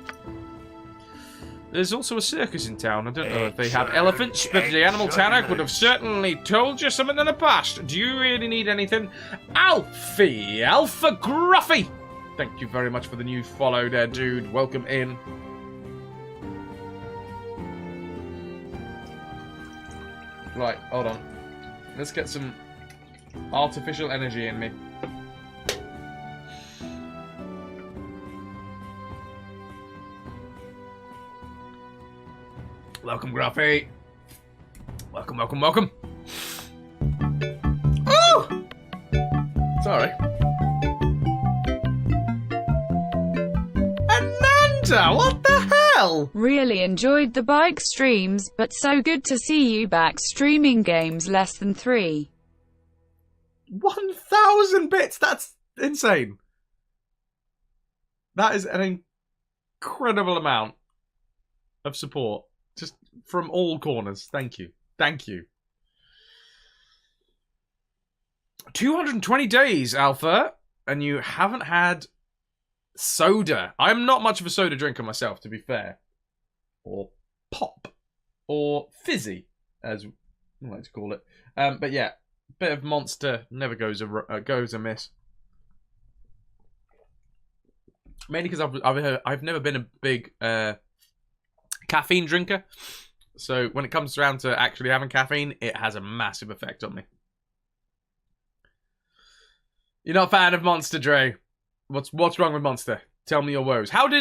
There's also a circus in town. I don't know if they have elephants, but the animal tanner would have certainly told you something in the past. Do you really need anything? Alfie! Alpha Gruffy! Thank you very much for the new follow there, dude. Welcome in. Right, hold on. Let's get some artificial energy in me. Welcome, Gruffy. Welcome, welcome, welcome. Oh! Sorry. Ananda, what the hell? Really enjoyed the bike streams, but so good to see you back streaming games less than 3. 1,000 bits! That's insane. That is an incredible amount of support. Just from all corners. Thank you. Thank you. 220 days, Alpha, and you haven't had soda. I'm not much of a soda drinker myself, to be fair. Or pop. Or fizzy, as we like to call it. But yeah, bit of Monster never goes amiss. Mainly because I've never been a big caffeine drinker, so when it comes around to actually having caffeine, it has a massive effect on me. You're not a fan of Monster, Dre? What's wrong with Monster? Tell me your woes. I've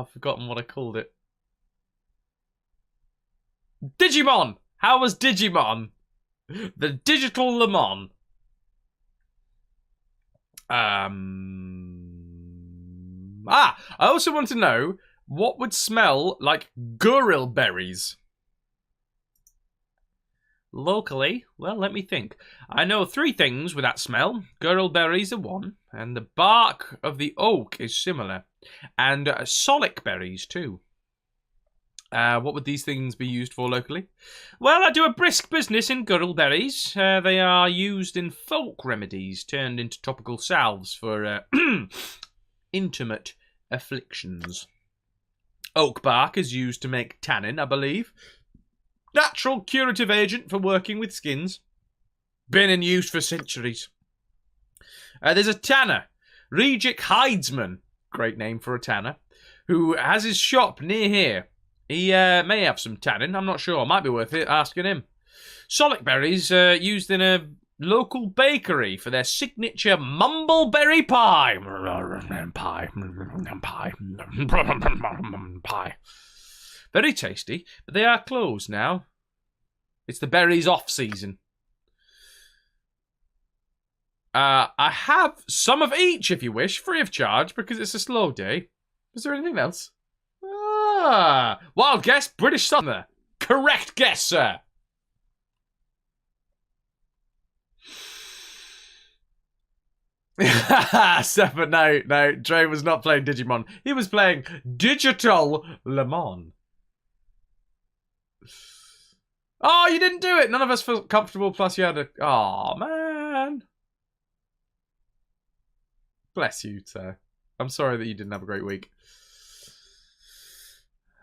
forgotten what I called it. Digimon! How was Digimon? The Digital Le Mans. I also want to know what would smell like goril berries. Locally, well, let me think. I know 3 things with that smell. Goril berries are one, and the bark of the oak is similar, and solic berries too. What would these things be used for locally? Well, I do a brisk business in goril berries. They are used in folk remedies, turned into topical salves for intimate afflictions. Oak bark is used to make tannin, I believe. Natural curative agent for working with skins. Been in use for centuries. There's a tanner, Rejik Hidesman, great name for a tanner, who has his shop near here. He may have some tannin, I'm not sure. Might be worth it asking him. Solic berries used in a local bakery for their signature mumbleberry pie. Very tasty, but they are closed now. It's the berries off season. I have some of each, if you wish, free of charge, because it's a slow day. Is there anything else? Ah, wild guess, British Southerner. Correct guess, sir. Seven, no, Dre was not playing Digimon. He was playing Digital Le Mans. Oh, you didn't do it. None of us felt comfortable, plus you had a... Oh, man. Bless you, sir. I'm sorry that you didn't have a great week.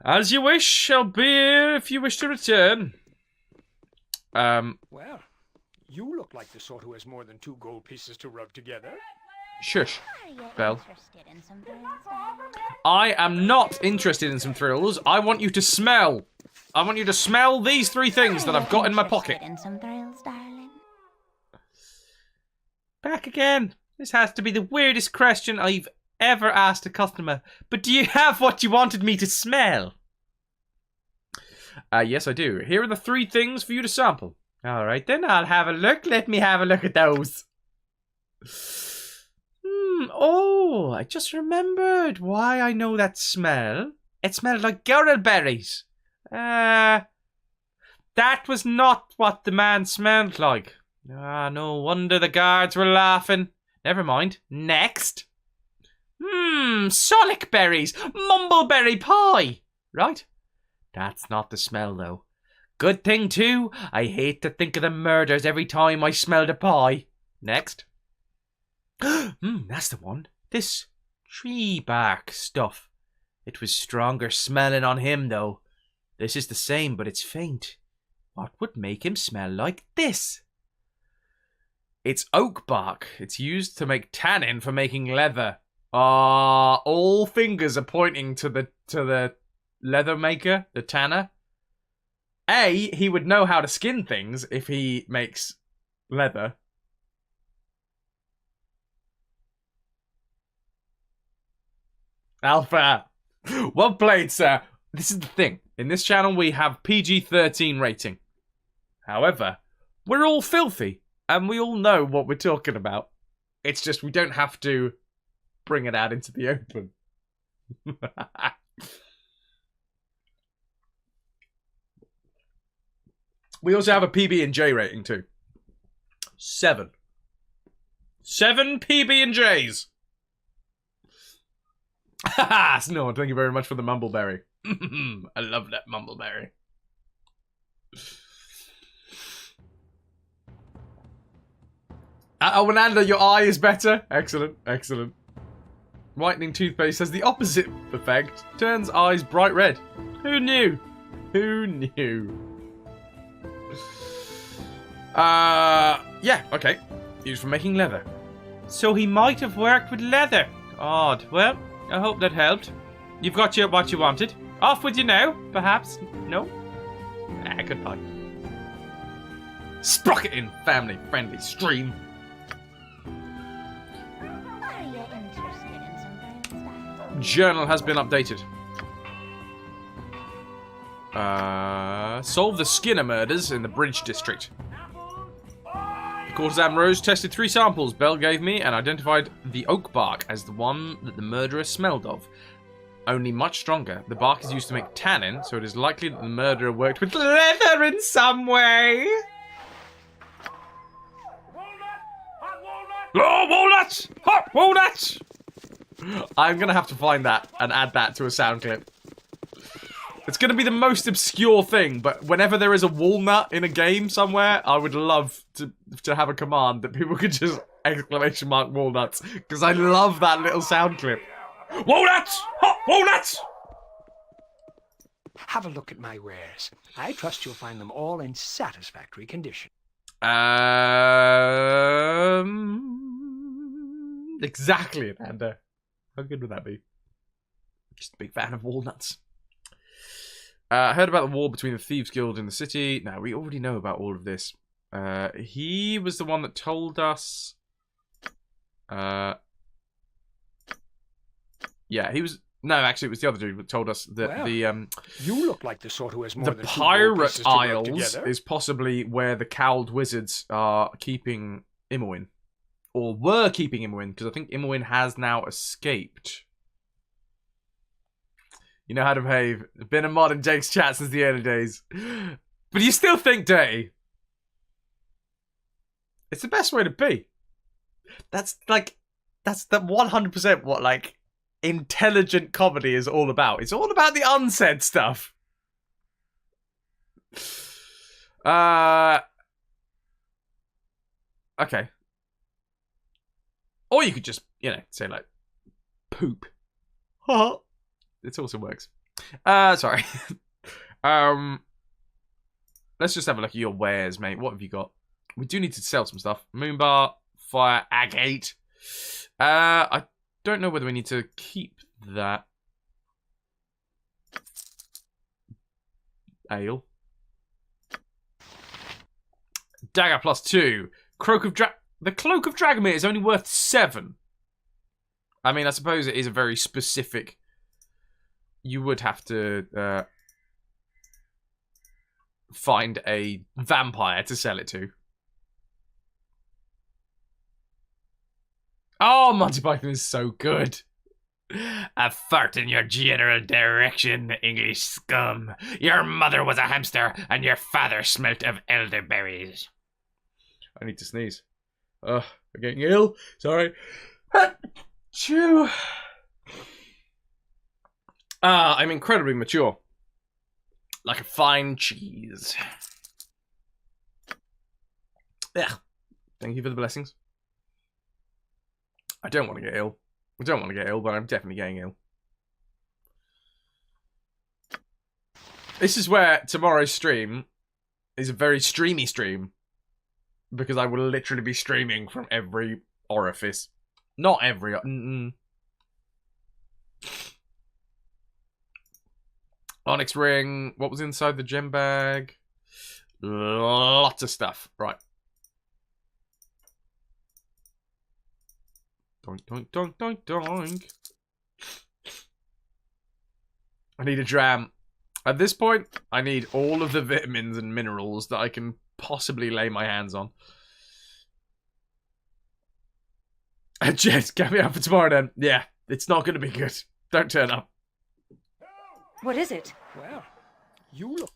As you wish, I'll be here if you wish to return. Well, you look like the sort who has more than 2 gold pieces to rub together. Shush, Belle. Interested in some thrills, darling? I am not interested in some thrills. I want you to smell. I want you to smell these 3 things that I've got in my pocket. In some thrills, darling? Back again. This has to be the weirdest question I've ever asked a customer. But do you have what you wanted me to smell? Yes, I do. Here are the 3 things for you to sample. Alright then, I'll have a look. Let me have a look at those. Oh, I just remembered why I know that smell. It smelled like girl berries. That was not what the man smelled like. No wonder the guards were laughing. Never mind. Next. Solic berries. Mumbleberry pie. Right? That's not the smell, though. Good thing, too. I hate to think of the murders every time I smell a pie. Next. That's the one. This tree bark stuff. It was stronger smelling on him, though. This is the same, but it's faint. What would make him smell like this? It's oak bark. It's used to make tannin for making leather. All fingers are pointing to the leather maker, the tanner. A, he would know how to skin things if he makes leather. Alpha. Well played, sir. This is the thing. In this channel, we have PG-13 rating. However, we're all filthy, and we all know what we're talking about. It's just we don't have to bring it out into the open. We also have a PB&J rating, too. 7. 7 PB&Js. Haha, Snow, thank you very much for the mumbleberry. I love that mumbleberry. Oh, Ananda, your eye is better. Excellent, excellent. Whitening toothpaste has the opposite effect. Turns eyes bright red. Who knew? Who knew? Yeah, okay. Used for making leather. So he might have worked with leather. Odd. Well, I hope that helped. You've got what you wanted. Off with you now, perhaps? No? Goodbye. Sprocketing family-friendly stream. Are you interested in some thrills, darling? Journal has been updated. Solve the Skinner murders in the Bridge District. The courtesan Rose tested 3 samples Belle gave me and identified the oak bark as the one that the murderer smelled of. Only much stronger. The bark is used to make tannin, so it is likely that the murderer worked with leather in some way. Oh, walnuts! Hot walnuts! I'm gonna have to find that and add that to a sound clip. It's gonna be the most obscure thing, but whenever there is a walnut in a game somewhere, I would love to have a command that people could just exclamation mark walnuts, because I love that little sound clip. Walnuts! Hot walnuts! Have a look at my wares. I trust you'll find them all in satisfactory condition. Exactly, Amanda. How good would that be? Just a big fan of walnuts. I heard about the war between the Thieves Guild and the city. Now, we already know about all of this. He was the one that told us... yeah, he was... No, actually, it was the other dude that told us that Well, the You look like the sort who has more the than two gold Pirate pieces to rub Isles together. is possibly where the cowled wizards are keeping Imoen. Or were keeping Imoen, because I think Imoen has now escaped. You know how to behave. Been a mod in Jake's chat since the early days. But you still think dirty. It's the best way to be. That's the 100% what, like, intelligent comedy is all about. It's all about the unsaid stuff. Okay. Or you could just, say like, poop. It also works. Sorry. Let's just have a look at your wares, mate. What have you got? We do need to sell some stuff. Moonbar, fire, agate. I don't know whether we need to keep that. Ale. Dagger +2. The Cloak of Dragomir is only worth 7. I mean, I suppose it is a very specific... You would have to find a vampire to sell it to. Oh, Monty Python is so good. A fart in your general direction, English scum. Your mother was a hamster, and your father smelt of elderberries. I need to sneeze. I'm getting ill. Sorry. Chew. I'm incredibly mature. Like a fine cheese. Yeah. Thank you for the blessings. I don't want to get ill. I don't want to get ill, but I'm definitely getting ill. This is where tomorrow's stream is a very streamy stream. Because I will literally be streaming from every orifice. Not every... Onyx ring. What was inside the gem bag? Lots of stuff. Right. Doink, doink, doink, doink, doink. I need a dram. At this point, I need all of the vitamins and minerals that I can possibly lay my hands on. Jess, get me up for tomorrow then. Yeah, it's not going to be good. Don't turn up. What is it? Well, you look...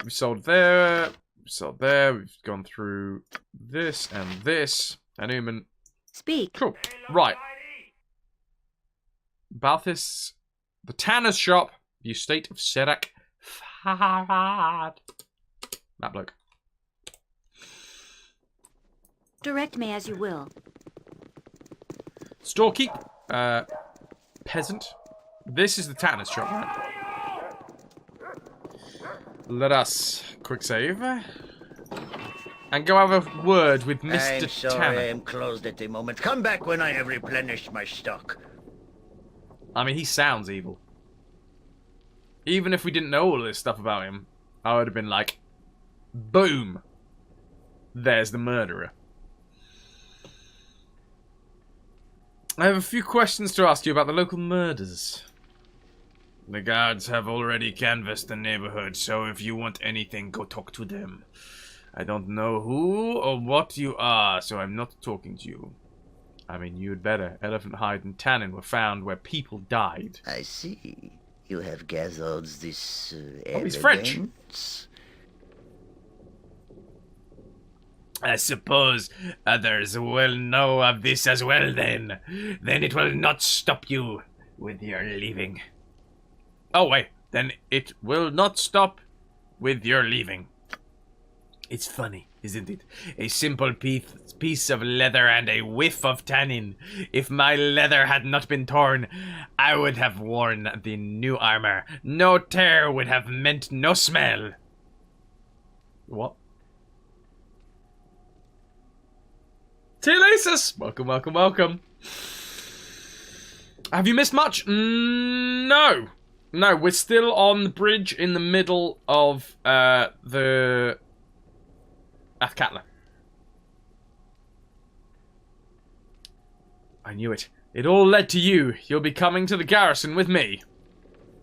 We sold there. We sold there. We've gone through this and this. And Uman. Speak. Cool. Right. Balthus. The Tanner's Shop. The estate of Serac. Farad. That bloke. Direct me as you will. Storekeep. Peasant. This is the Tanner's Shop, right? Let us quick save. And go have a word with Mr. I'm sorry Tanner. I am closed at the moment. Come back when I have replenished my stock. I mean, he sounds evil. Even if we didn't know all of this stuff about him, I would have been like, boom. There's the murderer. I have a few questions to ask you about the local murders. The guards have already canvassed the neighborhood, so if you want anything, go talk to them. I don't know who or what you are, so I'm not talking to you. I mean, you'd better. Elephant hide and tannin were found where people died. I see. You have gathered this he's French. evidence. I suppose others will know of this as well then. Then it will not stop you with your leaving. Oh, wait. Then it will not stop with your leaving. It's funny, isn't it? A simple piece of leather and a whiff of tannin. If my leather had not been torn, I would have worn the new armor. No tear would have meant no smell. What? Telesis! Welcome, welcome, welcome. Have you missed much? No. No, we're still on the bridge in the middle of the Athkatla. I knew it. It all led to you. You'll be coming to the garrison with me.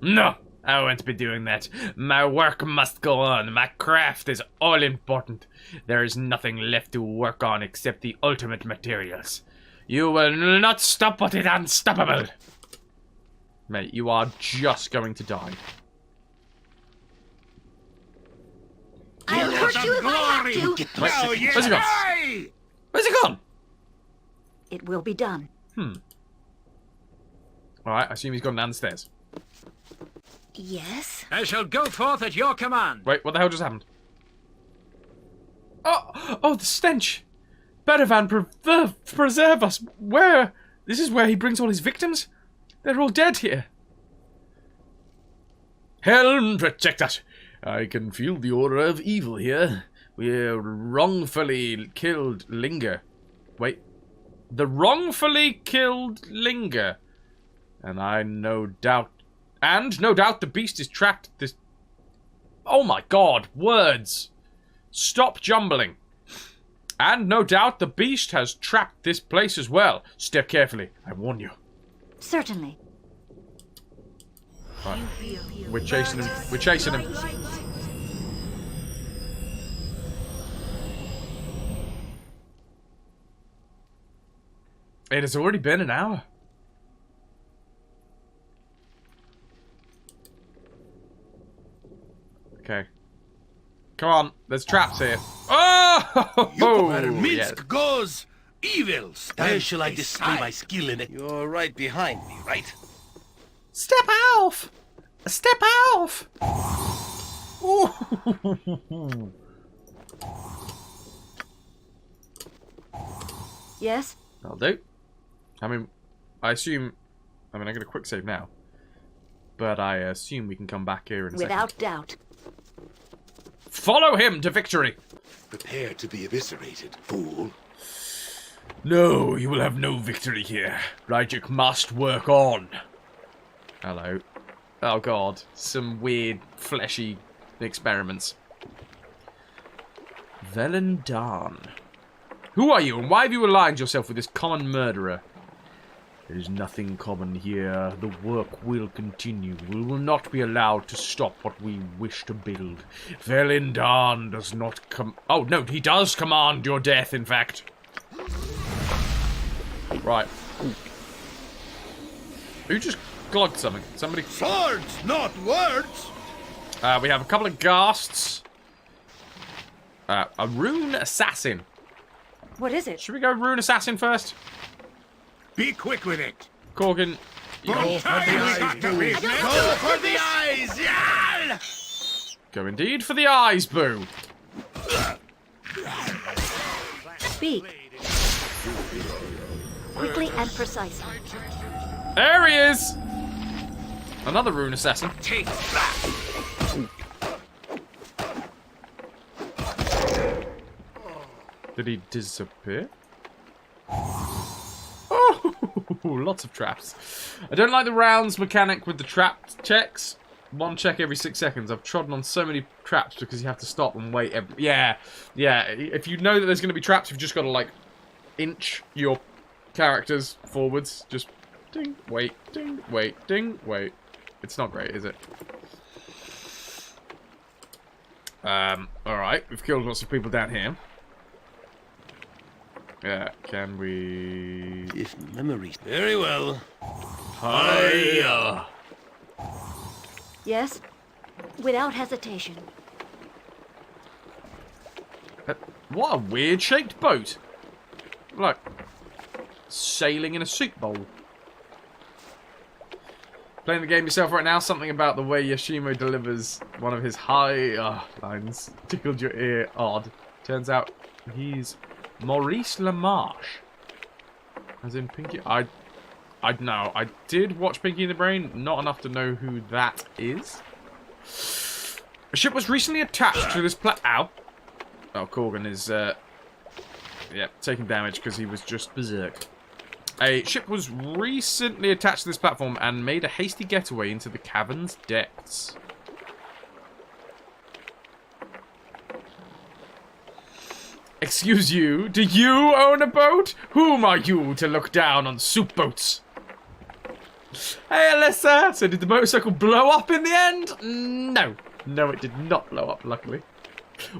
No, I won't be doing that. My work must go on. My craft is all important. There is nothing left to work on except the ultimate materials. You will not stop what is unstoppable. Mate, you are just going to die. I'll hurt you if I have to. Where's he gone? Where's he gone? It will be done. Alright, I assume he's gone downstairs. Yes? I shall go forth at your command. Wait, what the hell just happened? Oh, the stench! Badavan, preserve us! Where? This is where he brings all his victims? They're all dead here. Helm, protect us! I can feel the aura of evil here. We're wrongfully killed Linger. Wait. The wrongfully killed Linger. And no doubt the beast is trapped at this... Oh my god, words! Stop jumbling. And no doubt the beast has trapped this place as well. Step carefully, I warn you. Certainly. Right. We're chasing him. We're chasing him. It has already been an hour. Okay. Come on, there's traps here. Oh! Minsk goes evil. Where shall I display my skill in it? You're right behind me, right? Step off! Step off! Ooh. Yes? That'll do. I'm gonna quick save now. But I assume we can come back here in a second. Without doubt. Follow him to victory! Prepare to be eviscerated, fool. No, you will have no victory here. Ryjuk must work on. Hello. Oh god, some weird, fleshy experiments. Velendan. Who are you, and why have you aligned yourself with this common murderer? There is nothing common here. The work will continue. We will not be allowed to stop what we wish to build. Velendan does not Oh, no, he does command your death, in fact. Right. Ooh. Who just glogged something? Somebody... Swords, not words! We have a couple of ghasts. A rune assassin. What is it? Should we go rune assassin first? Be quick with it. Corgan. Go for the eyes, Boo. Go for the eyes, yeah! Go indeed for the eyes, Boo. Speak. Quickly and precisely. There he is! Another rune assassin. Take that. Did he disappear? Oh, lots of traps. I don't like the rounds mechanic with the trap checks. One check every 6 seconds. I've trodden on so many traps because you have to stop and wait. Yeah. If you know that there's going to be traps, you've just got to, like, inch your characters forwards. Just ding, wait, ding, wait, ding, wait. It's not great, is it? Alright. We've killed lots of people down here. Yeah, can we... If memory... Very well. Hiya! Yes? Without hesitation. What a weird shaped boat. Look. Sailing in a soup bowl. Playing the game yourself right now, something about the way Yoshimo delivers one of his high lines tickled your ear odd. Turns out he's Maurice LaMarche. As in Pinky... I know. I did watch Pinky and the Brain, not enough to know who that is. A ship was recently attached to this Ow. Oh, Corgan is, taking damage because he was just berserk. A ship was recently attached to this platform and made a hasty getaway into the cavern's depths. Excuse you, do you own a boat? Whom are you to look down on soup boats? Hey, Alyssa! So did the motorcycle blow up in the end? No. No, it did not blow up, luckily.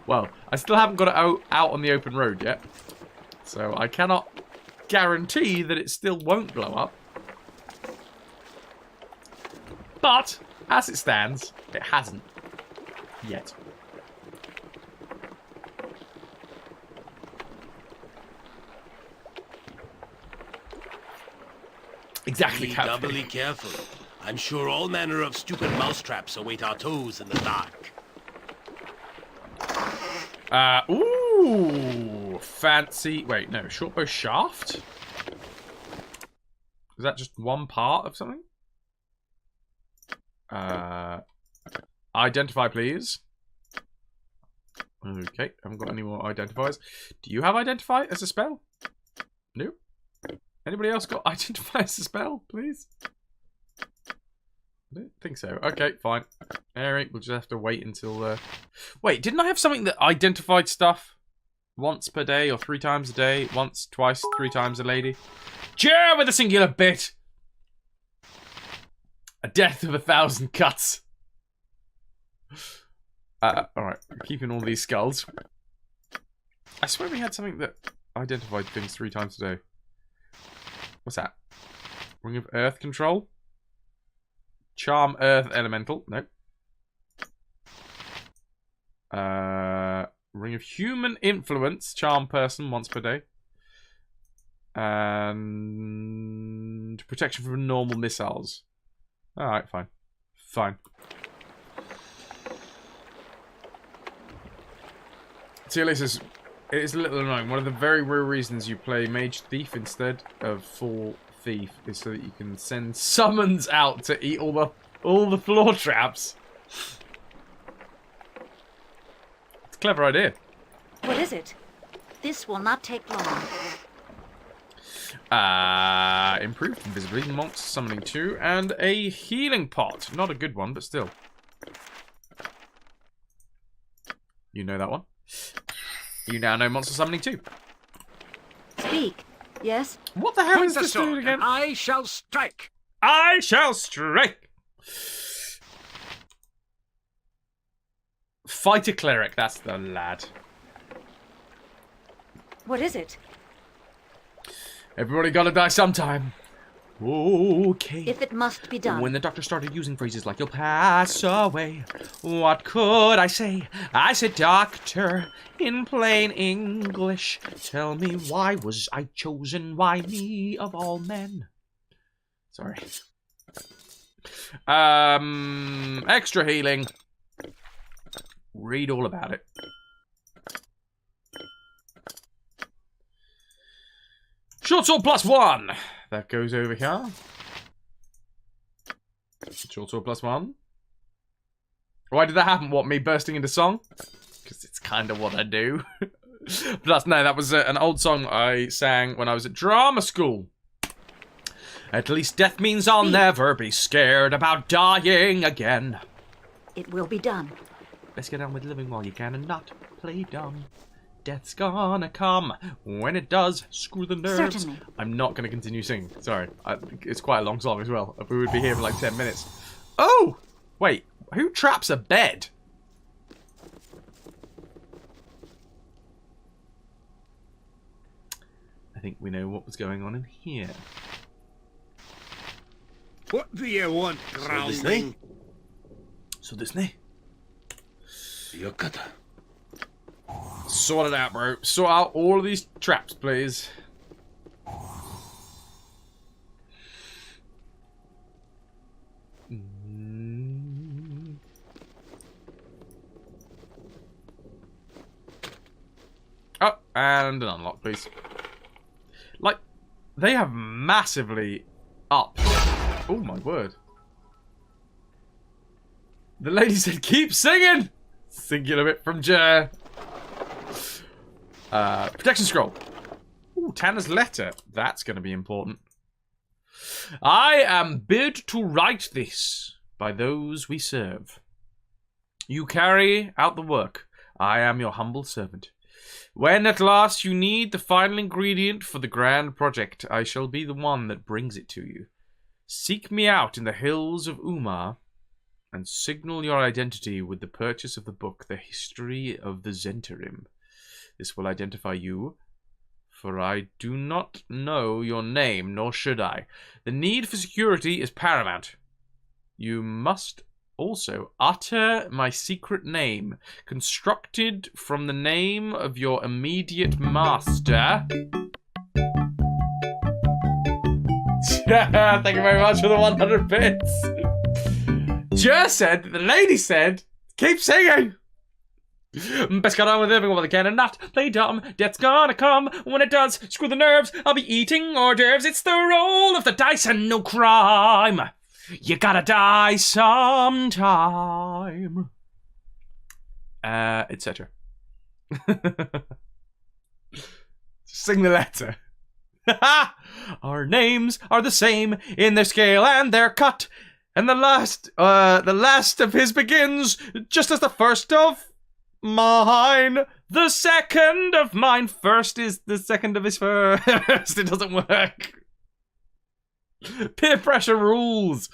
Well, I still haven't got it out on the open road yet. So I cannot guarantee that it still won't blow up. But, as it stands, it hasn't. Yet. Exactly, Be Captain. doubly careful. I'm sure all manner of stupid mousetraps await our toes in the dark. Ooh, fancy. Wait, no, shortbow shaft? Is that just one part of something? Identify, please. Okay, haven't got any more identifiers. Do you have identify as a spell? No. Anybody else got identify as a spell, please? I don't think so. Okay, fine. Eric, we'll just have to wait until... Wait, didn't I have something that identified stuff? Once per day or 3 times a day? Once, twice, 3 times a lady? Cheer with a singular bit! A death of 1,000 cuts. Alright, keeping all these skulls. I swear we had something that identified things 3 times a day. What's that? Ring of Earth Control? Charm Earth Elemental. Nope. Ring of Human Influence. Charm Person once per day. And protection from normal missiles. Alright, fine. Fine. Celia says, it is a little annoying. One of the very rare reasons you play Mage Thief instead of Full Thief is so that you can send summons out to eat all the floor traps. It's a clever idea. What is it? This will not take long. Improved invisibility, monster summoning 2, and a healing pot. Not a good one, but still. You know that one. You now know monster summoning 2. Speak. Yes? What the hell Point is the this sword, dude again? and I shall strike. I shall strike. Fight a cleric, that's the lad. What is it? Everybody gotta die sometime. Okay. If it must be done. When the doctor started using phrases like, you'll pass away, what could I say? I said, doctor, in plain English, tell me why was I chosen? Why me of all men? Sorry. Extra healing. Read all about it. Short sword +1. That goes over here. Short sword +1. Why did that happen? What, me bursting into song? Because it's kind of what I do. Plus, no, that was an old song I sang when I was at drama school. At least death means I'll never be scared about dying again. It will be done. Let's get on with living while you can and not play dumb. Death's gonna come. When it does, screw the nerves. Certainly. I'm not gonna continue singing. Sorry. It's quite a long song as well. We would be here for like 10 minutes. Oh! Wait. Who traps a bed? I think we know what was going on in here. What do you want, groundling? So this nay. Yokata. Sort it out, bro. Sort out all of these traps, please. Oh, and an unlock, please. Like, they have massively upped. Oh, my word. The lady said, keep singing! Singular bit from Jer. Protection scroll. Ooh, Tanner's letter. That's going to be important. I am bid to write this by those we serve. You carry out the work. I am your humble servant. When at last you need the final ingredient for the grand project, I shall be the one that brings it to you. Seek me out in the hills of Umar, and signal your identity with the purchase of the book, The History of the Zentarim. This will identify you, for I do not know your name, nor should I. The need for security is paramount. You must also utter my secret name, constructed from the name of your immediate master. Thank you very much for the 100 bits. The lady said, keep singing. Best get on with living while they can and not play dumb. Death's gonna come when it does. Screw the nerves, I'll be eating hors d'oeuvres. It's the roll of the dice and no crime. You gotta die sometime. Etc. Sing the letter. Our names are the same in their scale and their cut. And the last of his begins just as the first of mine. The second of mine first is the second of his first. It doesn't work. Peer pressure rules.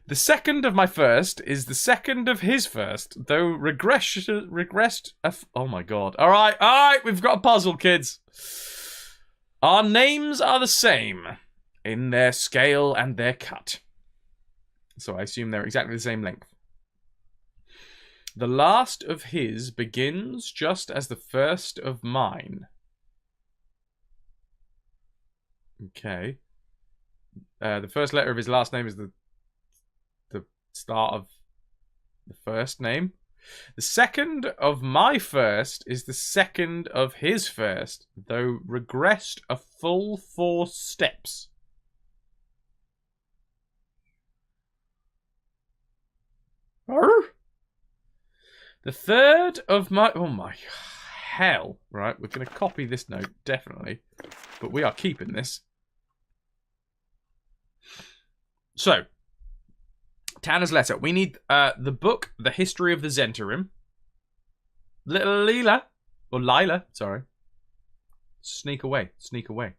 The second of my first is the second of his first, though regressed. Oh my god. All right, we've got a puzzle, kids. Our names are the same in their scale and their cut. So I assume they're exactly the same length. The last of his begins just as the first of mine. Okay. The first letter of his last name is the start of the first name. The second of my first is the second of his first, though regressed a full 4 steps. The third of my... Oh my hell. Right, we're going to copy this note, definitely. But we are keeping this. So, Tanner's letter. We need the book, The History of the Zentarim. Little Leela. Or Lila, sorry. Sneak away. Sneak away.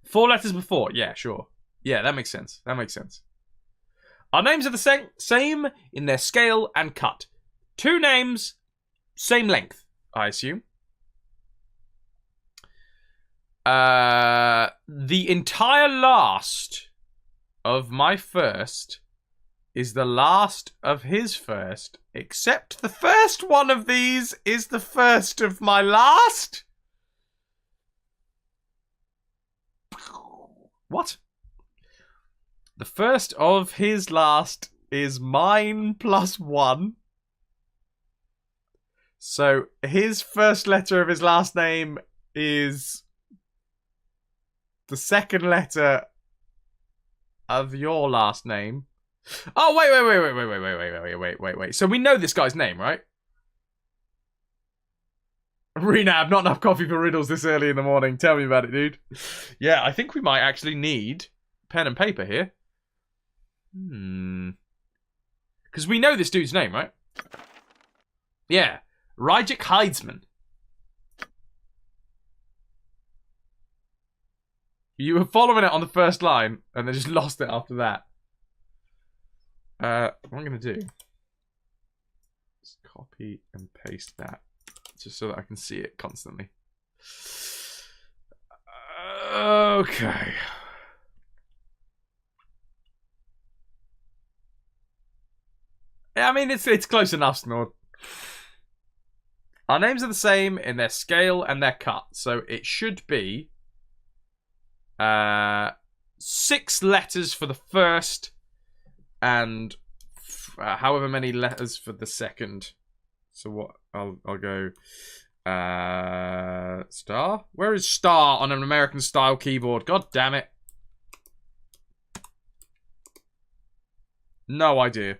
4 letters before. Yeah, sure. Yeah, that makes sense. That makes sense. Our names are the same in their scale and cut. 2 names, same length, I assume. The entire last of my first is the last of his first, except the first one of these is the first of my last? What? The first of his last is mine plus 1. So his first letter of his last name is the second letter of your last name. Oh, wait. So we know this guy's name, right? Renab, not enough coffee for riddles this early in the morning. Tell me about it, dude. Yeah, I think we might actually need pen and paper here. Because we know this dude's name, right? Yeah. Rajik Heidsman. You were following it on the first line, and then just lost it after that. What I'm going to do is copy and paste that, just so that I can see it constantly. Okay. Yeah, I mean, it's close enough, Snord. Our names are the same in their scale and their cut, so it should be 6 letters for the first and however many letters for the second. So what? I'll go star. Where is star on an American style keyboard? God damn it! No idea.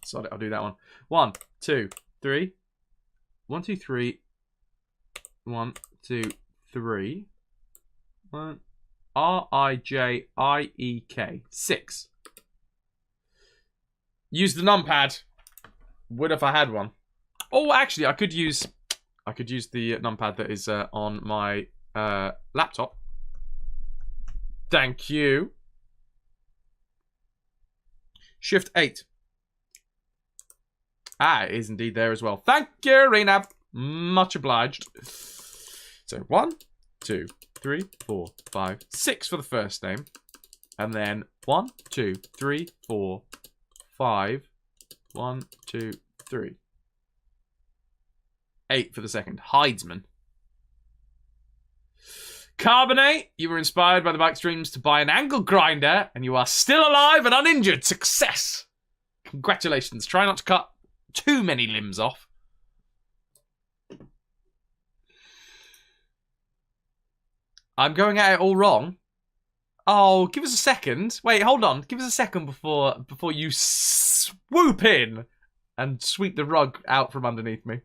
Sorry, I'll do that one. 1, 2, 3. 1, 2, 3. 1, 2, 3. 1. R-I-J-I-E-K. 6. Use the numpad. Would if I had one. Oh, actually, I could use the numpad that is on my laptop. Thank you. Shift 8. Ah, it is indeed there as well. Thank you, Renab. Much obliged. So 1, 2, 3, 4, 5, 6 for the first name. And then 1, 2, 3, 4, 5. 1, 2, 3. 8 for the second. Hidesman. Carbonate, you were inspired by the bike streams to buy an angle grinder, and you are still alive and uninjured. Success! Congratulations. Try not to cut too many limbs off. I'm going at it all wrong. Oh, give us a second. Wait, hold on. Give us a second before you swoop in and sweep the rug out from underneath me.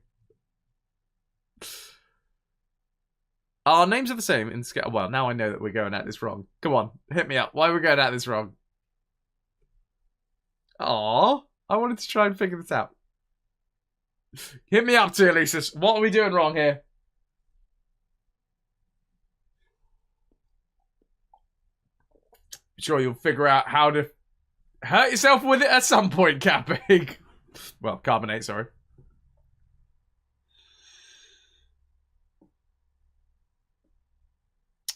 Our names are the same in scale. Well, now I know that we're going at this wrong. Come on, hit me up. Why are we going at this wrong? Aww, I wanted to try and figure this out. Hit me up too, Elisus. What are we doing wrong here? Sure, you'll figure out how to hurt yourself with it at some point, Capping. Well, Carbonate, sorry.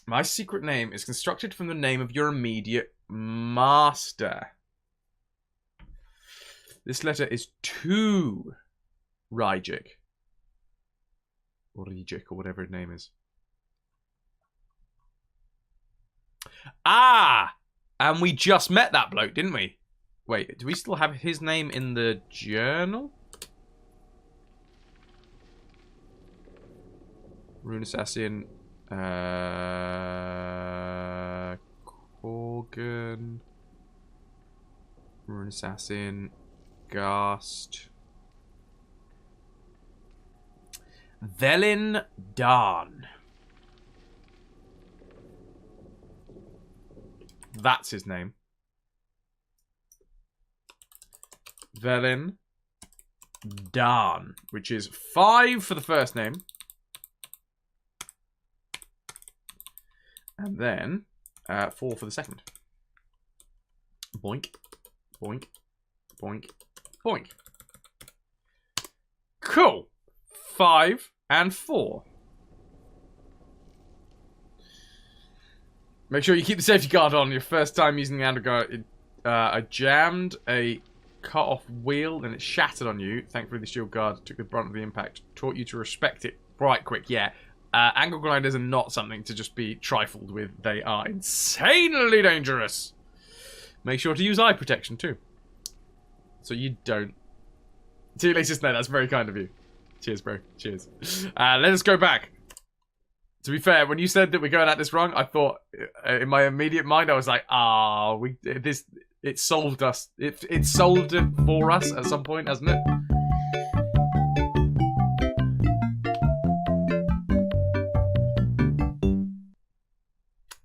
My secret name is constructed from the name of your immediate master. This letter is to Ryjik. Or Ryjik, or whatever his name is. Ah! And we just met that bloke, didn't we? Wait, do we still have his name in the journal? Rune Assassin. Korgan. Rune Assassin. Gast. Velin Darn. That's his name. Velin Darn, which is 5 for the first name. And then 4 for the second. Boink, boink, boink, boink. Cool. 5 and 4. Make sure you keep the safety guard on your first time using the underguard. I jammed a cut-off wheel and it shattered on you. Thankfully, the shield guard took the brunt of the impact. Taught you to respect it right quick. Yeah. Angle grinders are not something to just be trifled with. They are insanely dangerous. Make sure to use eye protection too. So you don't. To Elisus, no, that's very kind of you. Cheers, bro. Cheers. Let us go back. To be fair, when you said that we're going at this wrong, I thought, in my immediate mind, I was like, it solved us. It solved it for us at some point, hasn't it?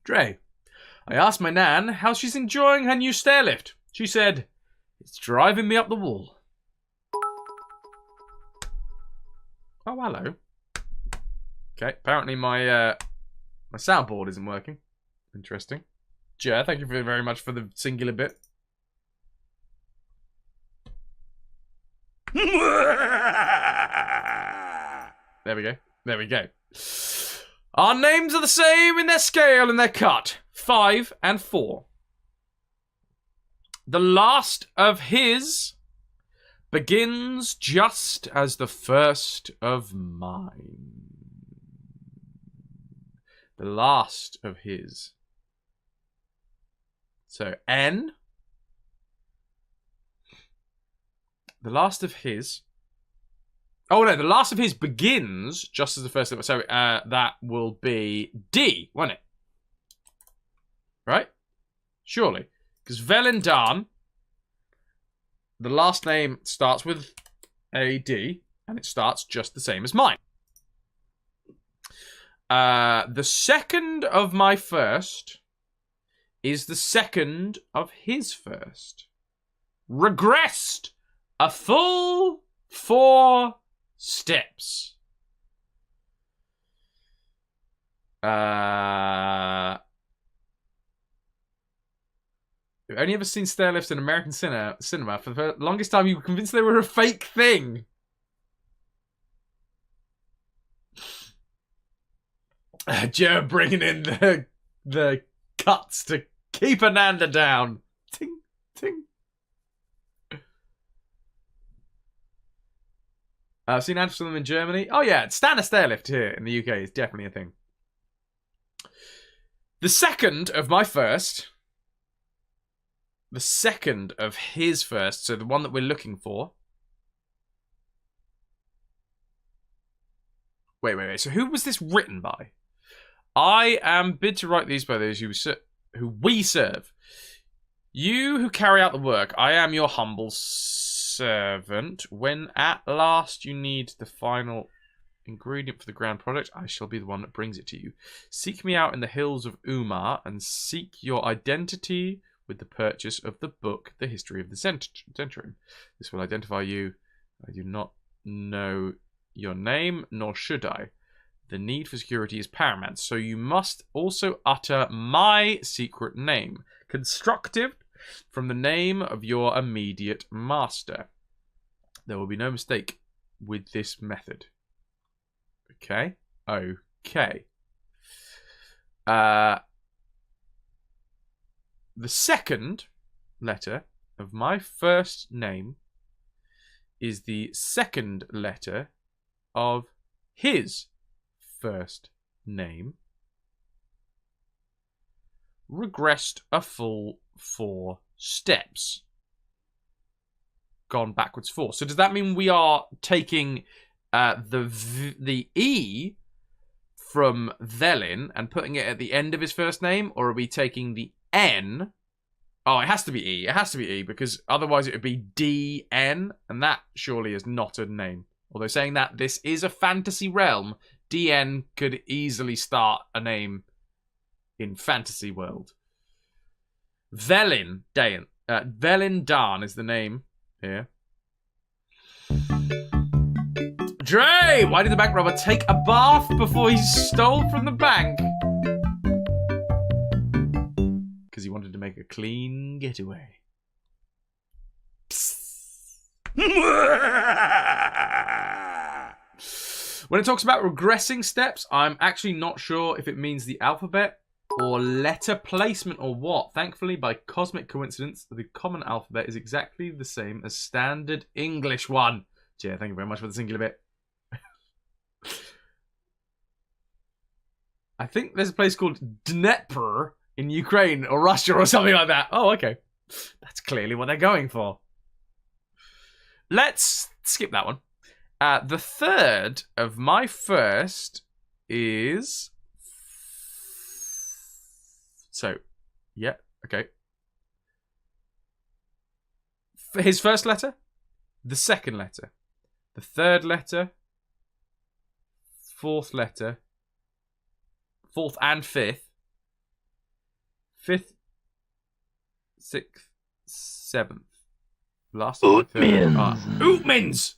Dre, I asked my nan how she's enjoying her new stairlift. She said, it's driving me up the wall. Oh, hello. Okay, apparently my my soundboard isn't working. Interesting. Jer, thank you very much for the singular bit. There we go. There we go. Our names are the same in their scale and their cut. 5 and 4. The last of his begins just as the first of mine. The last of his. So, N. The last of his. Oh, no, the last of his begins just as the first of... So, that will be D, won't it? Right? Surely. Because Velendan, the last name starts with a D, and it starts just the same as mine. The second of my first is the second of his first. Regressed a full 4 steps. I've only ever seen stair lifts in American cinema. For the longest time, you were convinced they were a fake thing. Joe bringing in the cuts to keep Ananda down. Ting, ting. I've seen ads for them in Germany. Oh yeah, standard stair lift here in the UK is definitely a thing. The second of his first, so the one that we're looking for. Wait. So who was this written by? I am bid to write these by those who we serve. You who carry out the work, I am your humble servant. When at last you need the final ingredient for the grand product, I shall be the one that brings it to you. Seek me out in the hills of Umar and seek your identity with the purchase of the book, The History of the Centurion. This will identify you. I do not know your name, nor should I. The need for security is paramount, so you must also utter my secret name, constructed from the name of your immediate master. There will be no mistake with this method. Okay? Okay. The second letter of my first name is the second letter of his first name, regressed a full 4 steps. Gone backwards 4. So does that mean we are taking the E from Velin and putting it at the end of his first name, or are we taking the N? Oh, it has to be E. It has to be E, because otherwise it would be DN, and that surely is not a name. Although saying that this is a fantasy realm, DN could easily start a name in fantasy world. Velin Dan is the name here. Dre! Why did the bank robber take a bath before he stole from the bank? Because he wanted to make a clean getaway. When it talks about regressing steps, I'm actually not sure if it means the alphabet or letter placement or what. Thankfully, by cosmic coincidence, the common alphabet is exactly the same as standard English one. Yeah, thank you very much for the singular bit. I think there's a place called Dnepr in Ukraine or Russia or something like that. Oh, okay. That's clearly what they're going for. Let's skip that one. The third of my first is... So, yeah, okay. For his first letter, the second letter, the third letter, fourth letter, fourth and fifth, sixth, seventh, last Ootmins. Ootmins!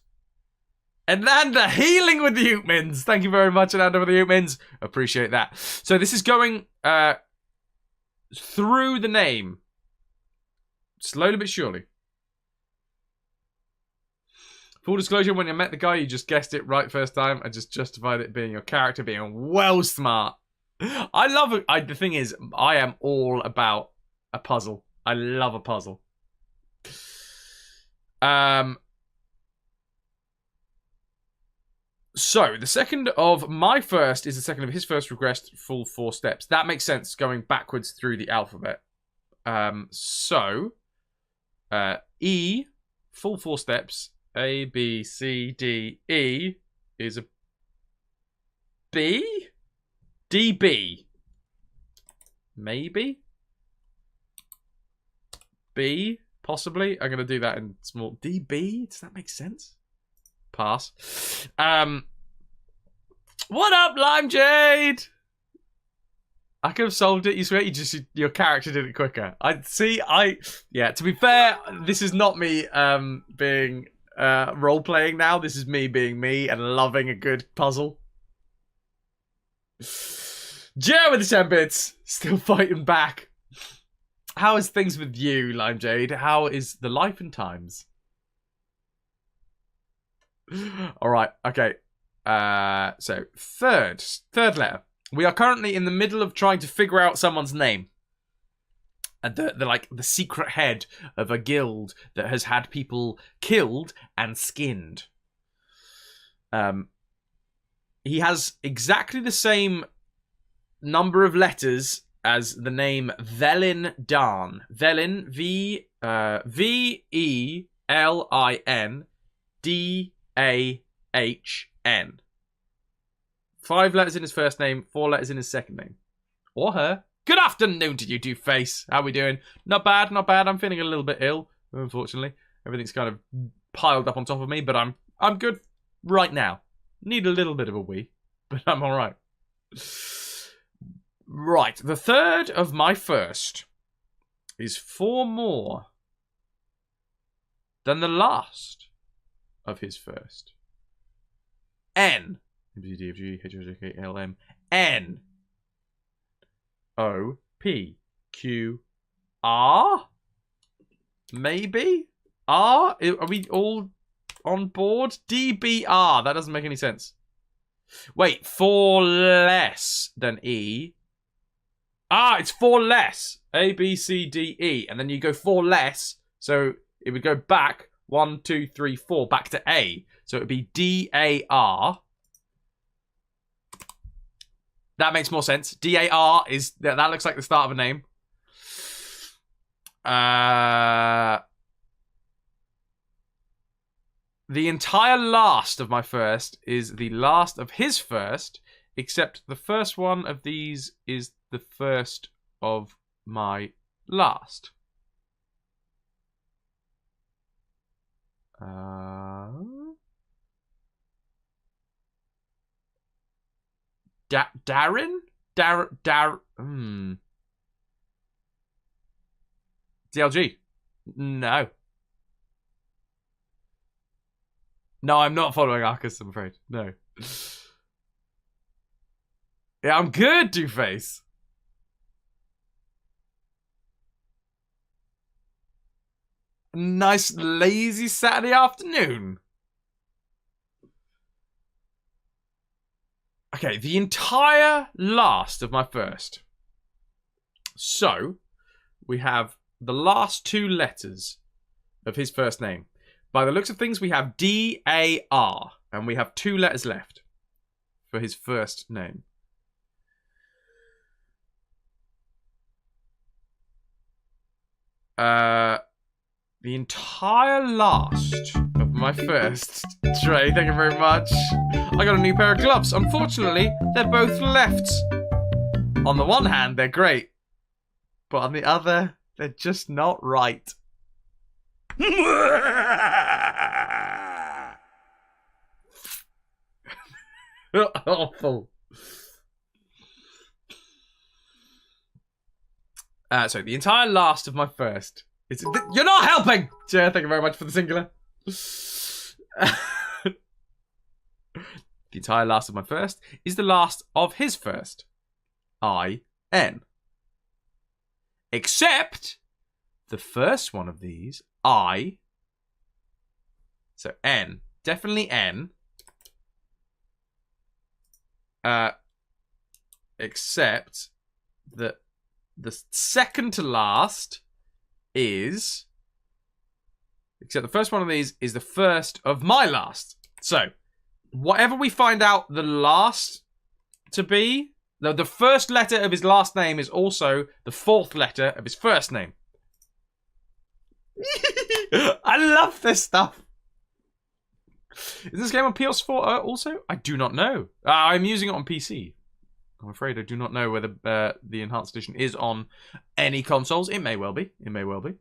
Ananda healing with the Ootmins. Thank you very much, Ananda, for the Ootmins. Appreciate that. So this is going through the name. Slowly but surely. Full disclosure, when I met the guy, you just guessed it right first time. I just justified it being your character being well smart. I love it. The thing is, I am all about a puzzle. I love a puzzle. So, the second of my first is the second of his first regressed full 4 steps. That makes sense, going backwards through the alphabet. E, full 4 steps. A, B, C, D, E is a B? DB. Maybe? B, possibly. I'm going to do that in small. DB? Does that make sense? Pass. What up, Lime Jade? I could have solved it. You swear your character did it quicker. Yeah, to be fair, this is not me being role-playing now. This is me being me and loving a good puzzle. Joe with the 10 bits. Still fighting back. How is things with you, Lime Jade? How is the life and times? Alright, okay. So, third letter. We are currently in the middle of trying to figure out someone's name. And the secret head of a guild that has had people killed and skinned. He has exactly the same number of letters as the name Velin Dan. Velin, V-E-L-I-N D-A-H-N. 5 letters in his first name, 4 letters in his second name. Or her. Good afternoon to you two, face. How we doing? Not bad, not bad. I'm feeling a little bit ill, unfortunately. Everything's kind of piled up on top of me, but I'm good right now. Need a little bit of a wee, but I'm alright. Right, the third of my first is 4 more than the last of his first. N. B, D, F, G, H, I, J, K, L, M. N. O, P, Q, R? Maybe? R? Are we all on board? D, B, R. That doesn't make any sense. Wait, 4 less than E. Ah, it's 4 less. A, B, C, D, E. And then you go 4 less. So it would go back 1, 2, 3, 4 back to A. So it would be D, A, R. That makes more sense. D-A-R is... That looks like the start of a name. The entire last of my first is the last of his first, except the first one of these is the first of my last. Darren? DLG? No. No, I'm not following Arcus, I'm afraid. No. Yeah, I'm good, Two-Face. Nice, lazy Saturday afternoon. Okay, the entire last of my first. So, we have the last 2 letters of his first name. By the looks of things, we have D-A-R, and we have 2 letters left for his first name. The entire last of my first. Trey, thank you very much. I got a new pair of gloves. Unfortunately, they're both left. On the one hand, they're great. But on the other, they're just not right. Awful. So the entire last of my first. You're not helping! Chair, thank you very much for the singular. The entire last of my first is the last of his first. I-N. Except the first one of these, I. So N. Definitely N. Except that the second to last is... Except the first one of these is the first of my last. So, whatever we find out the last to be, the first letter of his last name is also the 4th letter of his first name. I love this stuff. Is this game on PS4 also? I do not know. I'm using it on PC. I'm afraid I do not know whether the enhanced edition is on any consoles. It may well be. It may well be.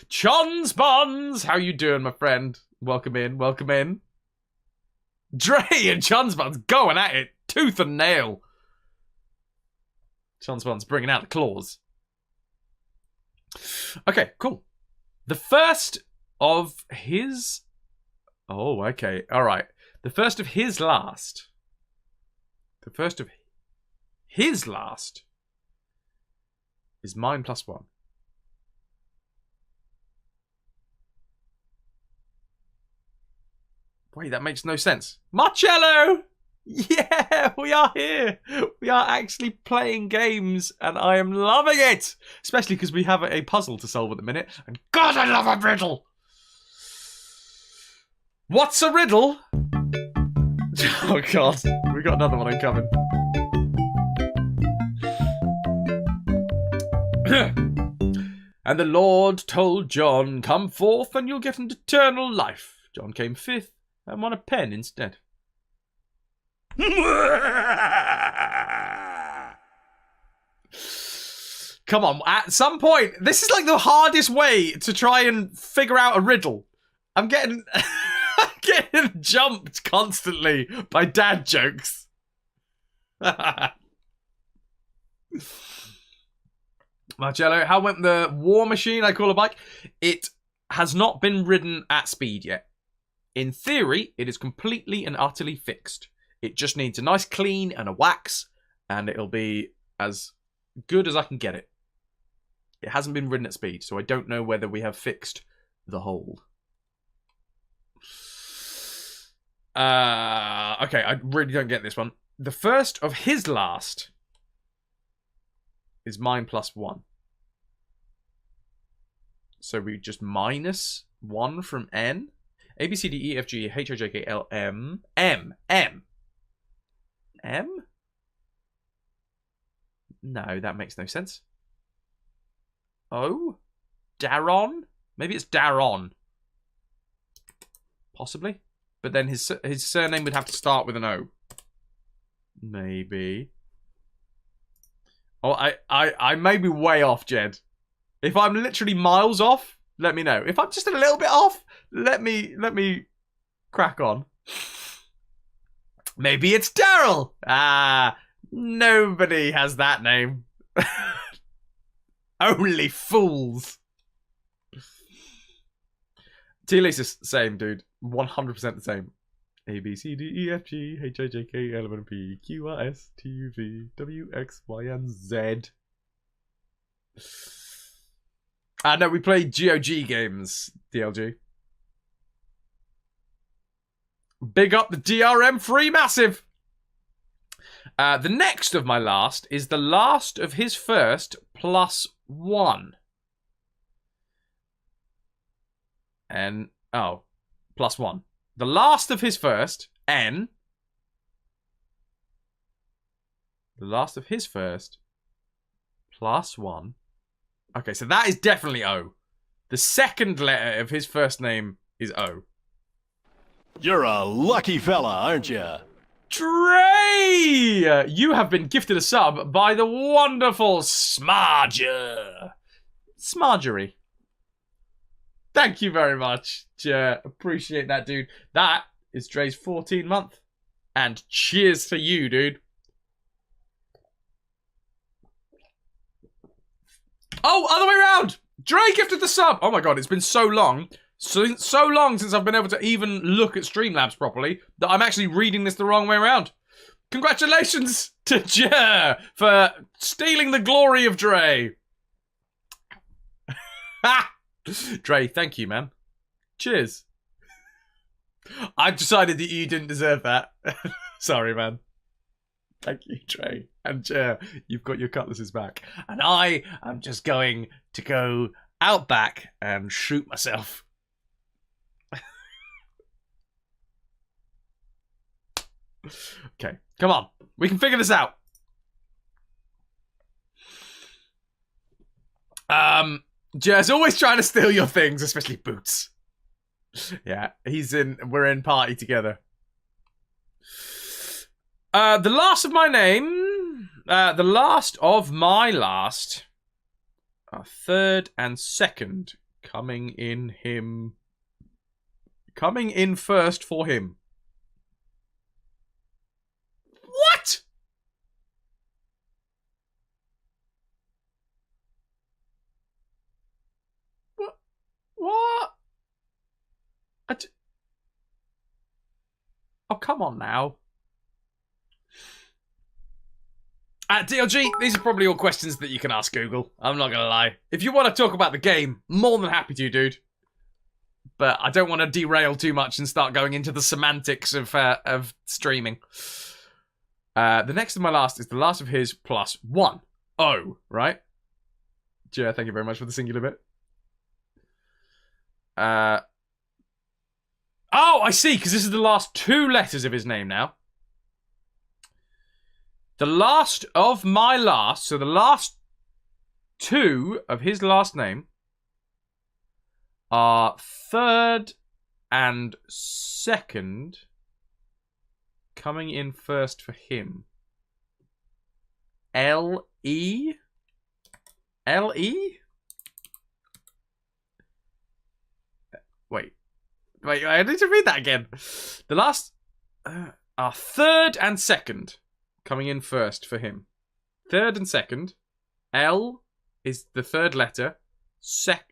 Chons Buns! How you doing, my friend? Welcome in. Welcome in. Dre and Chons Buns going at it. Tooth and nail. Chons Buns bringing out the claws. Okay, cool. The first of his Oh, okay. All right. The first of his last. The first of his last is mine plus 1. Wait, that makes no sense. Marcello! Yeah, we are here. We are actually playing games, and I am loving it. Especially because we have a puzzle to solve at the minute. And God, I love a riddle. What's a riddle? Oh, God. We got another one incoming. And the Lord told John, come forth and you'll get an eternal life. John came 5th and won a pen instead. Come on, at some point, this is like the hardest way to try and figure out a riddle. I'm getting, I'm getting jumped constantly by dad jokes. Marcello, how went the war machine I call a bike? It has not been ridden at speed yet. In theory, it is completely and utterly fixed. It just needs a nice clean and a wax, and it'll be as good as I can get it. It hasn't been ridden at speed, so I don't know whether we have fixed the hold. Okay, I really don't get this one. The first of his last is mine plus 1. So we just minus 1 from N. A, B, C, D, E, F, G, H, I, J, K, L, M. M. No, that makes no sense. O? Daron? Maybe it's Daron. Possibly. But then his surname would have to start with an O. Maybe. Oh, I may be way off, Jed. If I'm literally miles off, let me know. If I'm just a little bit off, let me crack on. Maybe it's Daryl. Ah, nobody has that name. Only fools. T-Lace is the same, dude. 100% the same. A, B, C, D, E, F, G, H, I, J, K, L, M, N, P, Q, R, S, T, U, V, W, X, Y, and Z. No, we play GOG games, DLG. Big up the DRM free massive. The next of my last is the last of his first plus 1. And, oh, plus 1. The last of his first, N. The last of his first, plus 1. Okay, so that is definitely O. The second letter of his first name is O. You're a lucky fella, aren't you? Trey! You have been gifted a sub by the wonderful Smarger. Smargery. Thank you very much. Appreciate that, dude. That is Dre's 14th month. And cheers for you, dude. Oh, other way around! Dre gifted the sub! Oh my god, it's been so long. So long since I've been able to even look at Streamlabs properly that I'm actually reading this the wrong way around. Congratulations to Jer for stealing the glory of Dre. Ha! Dre, thank you, man. Cheers. I've decided that you didn't deserve that. Sorry, man. Thank you, Trey. And Jer, you've got your cutlasses back. And I am just going to go out back and shoot myself. Okay, come on. We can figure this out. Jer's always trying to steal your things, especially boots. Yeah, we're in party together. The last of my name, the last of my last, third and second coming in first for him. What? What? Oh, come on now. DLG, these are probably all questions that you can ask Google. I'm not gonna lie. If you want to talk about the game, more than happy to, dude. But I don't want to derail too much and start going into the semantics of streaming. The next of my last is the last of his plus 1. Oh, right? Yeah, thank you very much for the singular bit. Oh, I see, because this is the last 2 letters of his name now. The last of my last, so the last 2 of his last name are third and second, coming in first for him. L-E? L-E? Wait, I need to read that again. The last are third and second, coming in first for him. Third and second. L is the third letter.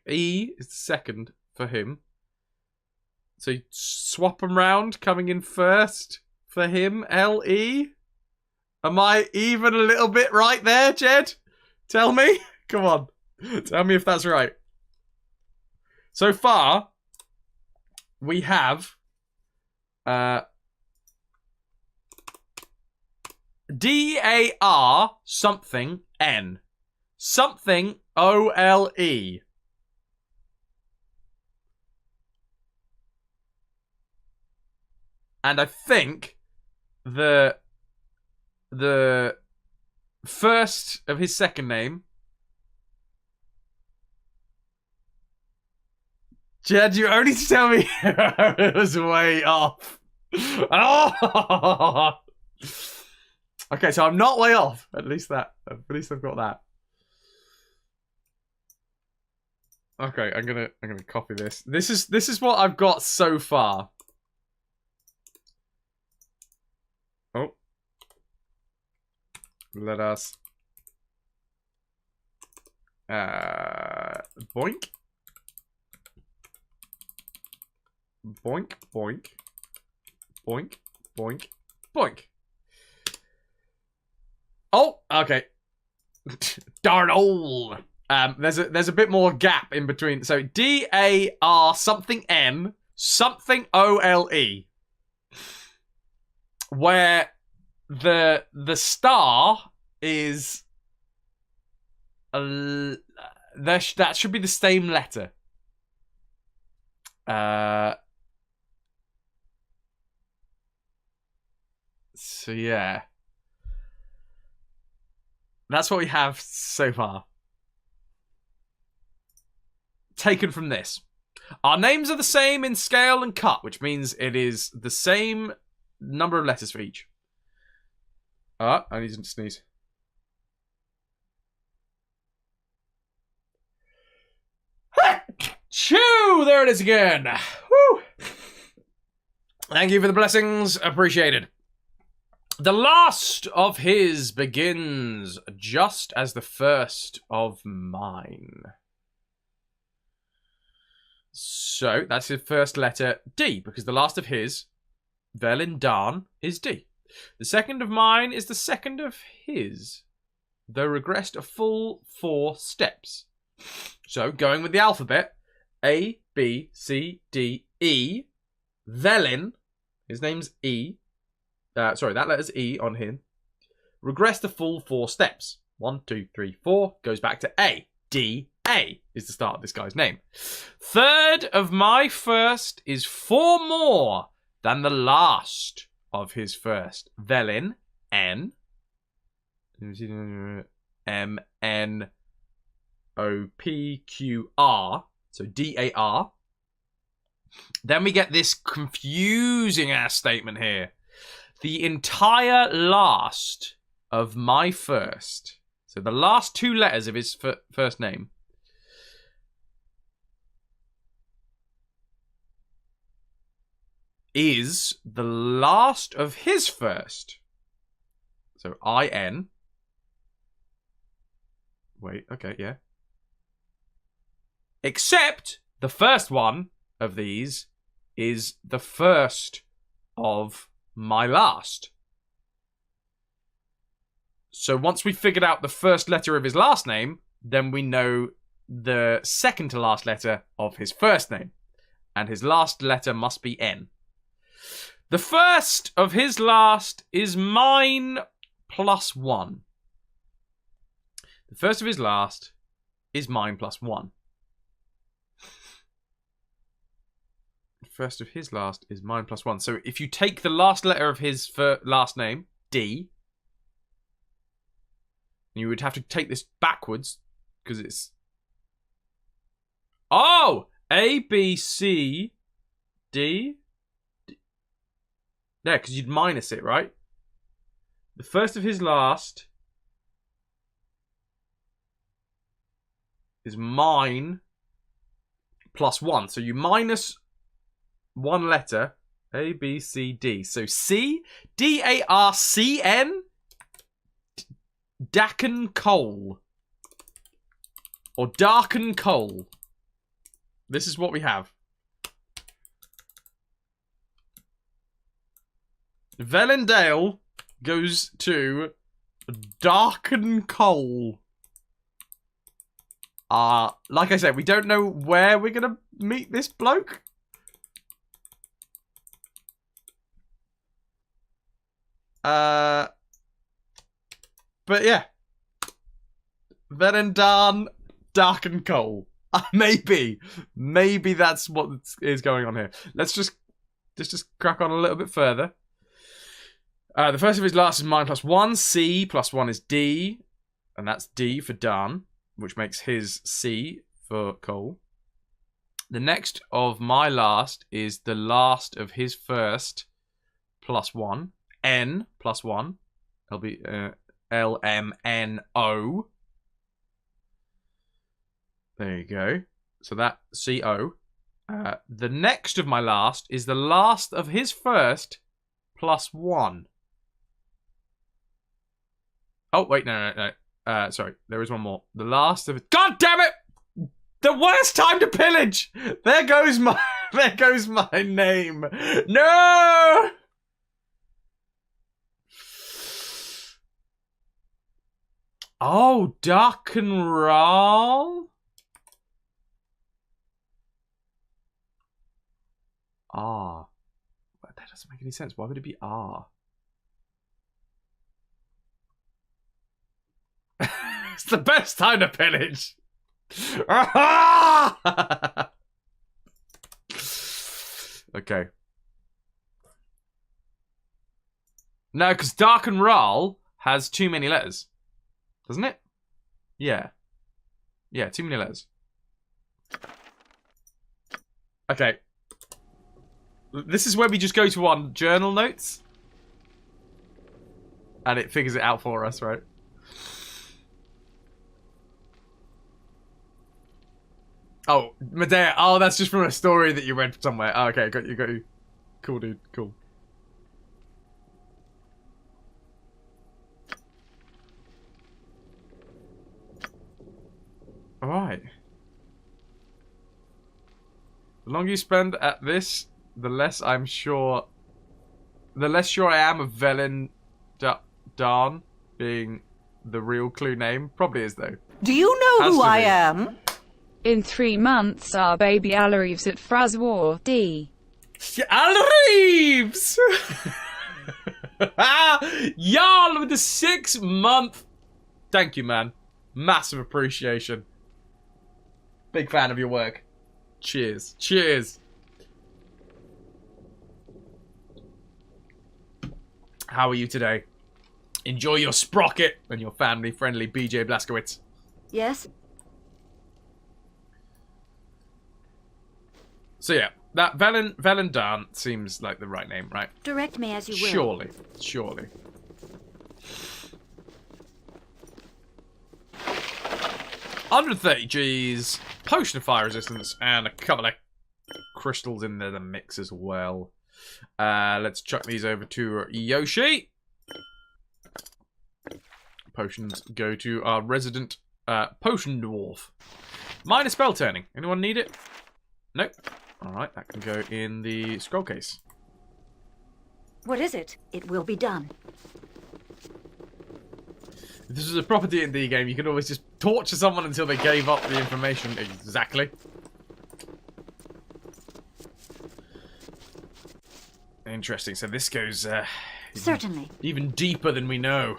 E is the second for him. So you swap them round, coming in first for him. L-E. Am I even a little bit right there, Jed? Tell me. Come on. Tell me if that's right. So far, we have D-A-R something N. Something O-L-E. And I think the first of his second name. Jed, you only to tell me it was way off. Oh! Okay, so I'm not way off. At least I've got that. Okay, I'm gonna copy this. This is what I've got so far. Oh. Let us boink. Boink, boink. Boink, boink, boink. Oh, okay. Darn old. There's a bit more gap in between. So D-A-R something N something O-L-E. Where the star is that should be the same letter. So yeah. That's what we have so far. Taken from this. Our names are the same in scale and cut, which means it is the same number of letters for each. I need to sneeze. Chew! There it is again. Woo! Thank you for the blessings. Appreciated. The last of his begins just as the first of mine. So, that's his first letter, D, because the last of his, Velindan, is D. The second of mine is the second of his, though regressed a full 4 steps. So, going with the alphabet, A, B, C, D, E, Velin, his name's E, sorry, that letter's E on him, regressed the full 4 steps. 1, 2, 3, 4, goes back to A. D, A is the start of this guy's name. Third of my first is 4 more than the last of his first. Velin, N, M, N, O, P, Q, R. So D-A-R. Then we get this confusing ass statement here. The entire last of my first. So the last 2 letters of his first name. Is the last of his first. So I-N. Wait, okay, yeah. Except the first one of these is the first of my last. So once we figured out the first letter of his last name, then we know the second to last letter of his first name. And his last letter must be N. The first of his last is mine plus 1. The first of his last is mine plus 1. The first of his last is mine plus 1. So if you take the last letter of his last name, D, you would have to take this backwards because it's... Oh! A, B, C, D. There, because you'd minus it, right? The first of his last is mine plus 1. So you minus one letter. A, B, C, D. So C, D-A-R-C-N, Dacken Coal. Or Darken Coal. This is what we have. Velendale goes to Darken Coal. Like I said, we don't know where we're gonna meet this bloke. But yeah. Velendan Darken Coal. Maybe that's what is going on here. Let's just crack on a little bit further. The first of his last is mine plus 1. C plus 1 is D. And that's D for Dan, which makes his C for coal. The next of my last is the last of his first plus 1. N plus 1. That'll be L-M-N-O. There you go. So that C-O. The next of my last is the last of his first plus 1. Oh, wait, no. Sorry, there is one more. The last of it. God damn it! The worst time to pillage! There goes my name. No! Oh, Duck and Roll? R. That doesn't make any sense. Why would it be R? It's the best time to pillage. Okay. No, because Dark and Roll has too many letters. Doesn't it? Yeah. Yeah, too many letters. Okay. This is where we just go to our journal notes. And it figures it out for us, right? Oh, Medea. Oh, that's just from a story that you read somewhere. Oh, okay, got you. Cool, dude. Cool. Alright. The longer you spend at this, the less I'm sure... The less sure I am of Velen Darn being the real clue name. Probably is, though. Do you know who I am? In 3 months, our baby arrives at FrasWhar's. D. Arrives! Y'all with the 6-month. Thank you, man. Massive appreciation. Big fan of your work. Cheers. Cheers. How are you today? Enjoy your sprocket and your family-friendly BJ Blazkowicz. Yes. So yeah, that Velendan seems like the right name, right? Direct me as you will. Surely. 130 Gs, potion of fire resistance, and a couple of crystals in there, the mix as well. Let's chuck these over to Yoshi. Potions go to our resident potion dwarf. Minor spell turning. Anyone need it? Nope. Alright, that can go in the scroll case. What is it? It will be done. If this was a proper D&D game, you could always just torture someone until they gave up the information. Exactly. Interesting. So this goes Certainly. even deeper than we know.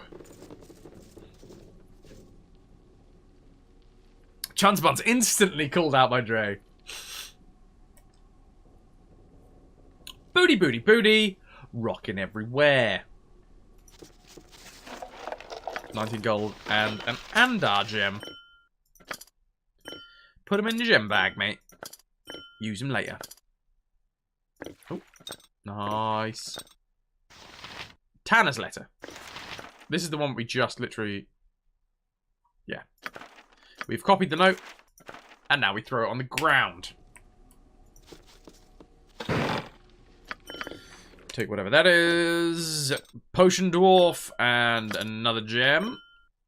Chansbon's instantly called out by Dre. Booty, booty, booty. Rocking everywhere. 19 gold and an Andar gem. Put them in the gem bag, mate. Use them later. Oh, nice. Tanner's letter. This is the one we just literally... Yeah. We've copied the note, and now we throw it on the ground. Take whatever that is. Potion dwarf and another gem.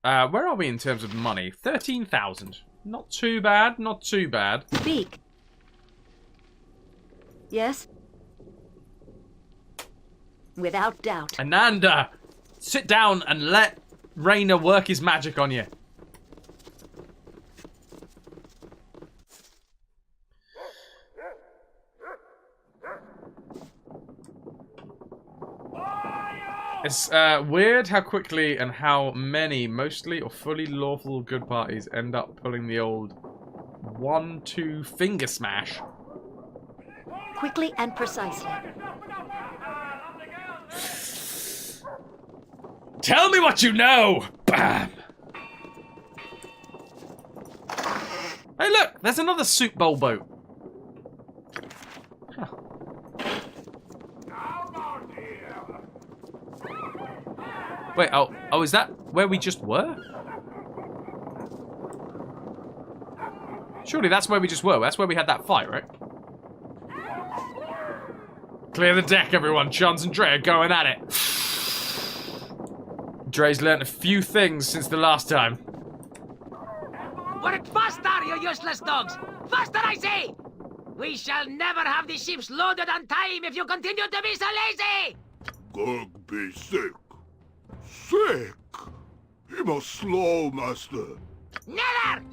Where are we in terms of money? 13,000. Not too bad, not too bad. Speak. Yes? Without doubt. Ananda, sit down and let Rainer work his magic on you. It's weird how quickly and how many mostly or fully lawful good parties end up pulling the old 1-2 finger smash. Quickly and precisely. Tell me what you know! Bam! Hey look, there's another soup bowl boat. Huh. Wait, oh, is that where we just were? Surely that's where we just were. That's where we had that fight, right? Clear the deck, everyone. Chance and Dre are going at it. Dre's learned a few things since the last time. Work faster, you useless dogs! Faster, I say! We shall never have the ships loaded on time if you continue to be so lazy! Gog be sick. Sick! He must slow, master. Never!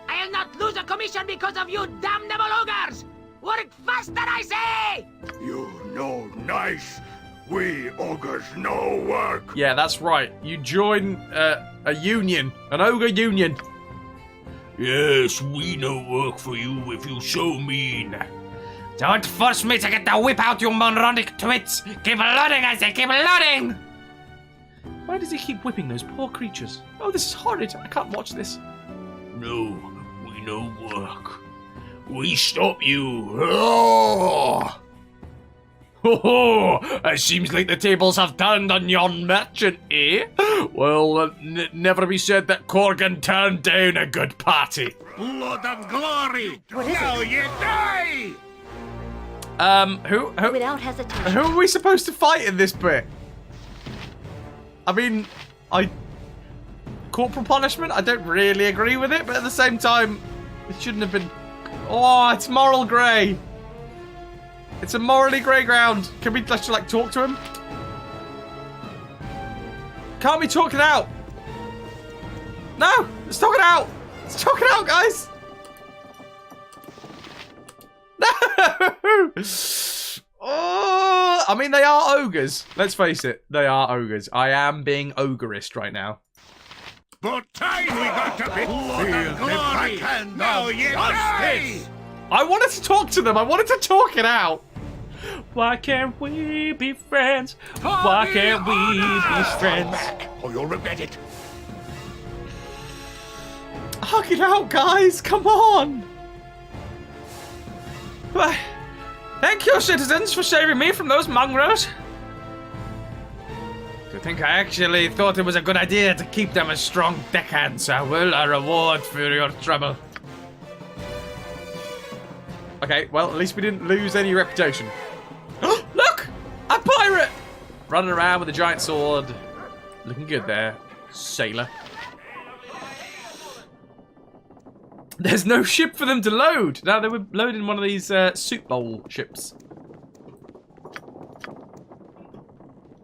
I'll not lose a commission because of you damnable ogres! Work faster, I say! You know nice. We ogres no work. Yeah, that's right. You join a union, an ogre union. Yes, we no work for you if you so mean. Don't force me to get the whip out, you moronic twits! Keep loading, I say, keep loading! Why does he keep whipping those poor creatures? Oh, this is horrid. I can't watch this. No, we no work. We stop you. Oh! Ho it seems like the tables have turned on yon merchant, eh? Well, never be said that Corgan turned down a good party. Blood of glory! What is now it? you die! Who Without hesitation. who are we supposed to fight in this bit? I mean, corporal punishment, I don't really agree with it, but at the same time, it shouldn't have been... Oh, it's moral grey. It's a morally grey ground. Can we just, like, talk to him? Can't we talk it out? No! Let's talk it out! Let's talk it out, guys! No! Oh, I mean, they are ogres. Let's face it. They are ogres. I am being ogreist right now. But time we got to be blood of glory! Now you die! I wanted to talk to them. I wanted to talk it out. Why can't we be friends? Why can't we be friends? Or you'll regret it. Hug it out, guys. Come on. Why, thank you, citizens, for saving me from those mongrels. I think I actually thought it was a good idea to keep them as strong deckhands. I will a reward for your trouble. Okay, well, at least we didn't lose any reputation. Look! A pirate! Running around with a giant sword. Looking good there, sailor. There's no ship for them to load. No, they were loading one of these soup bowl ships.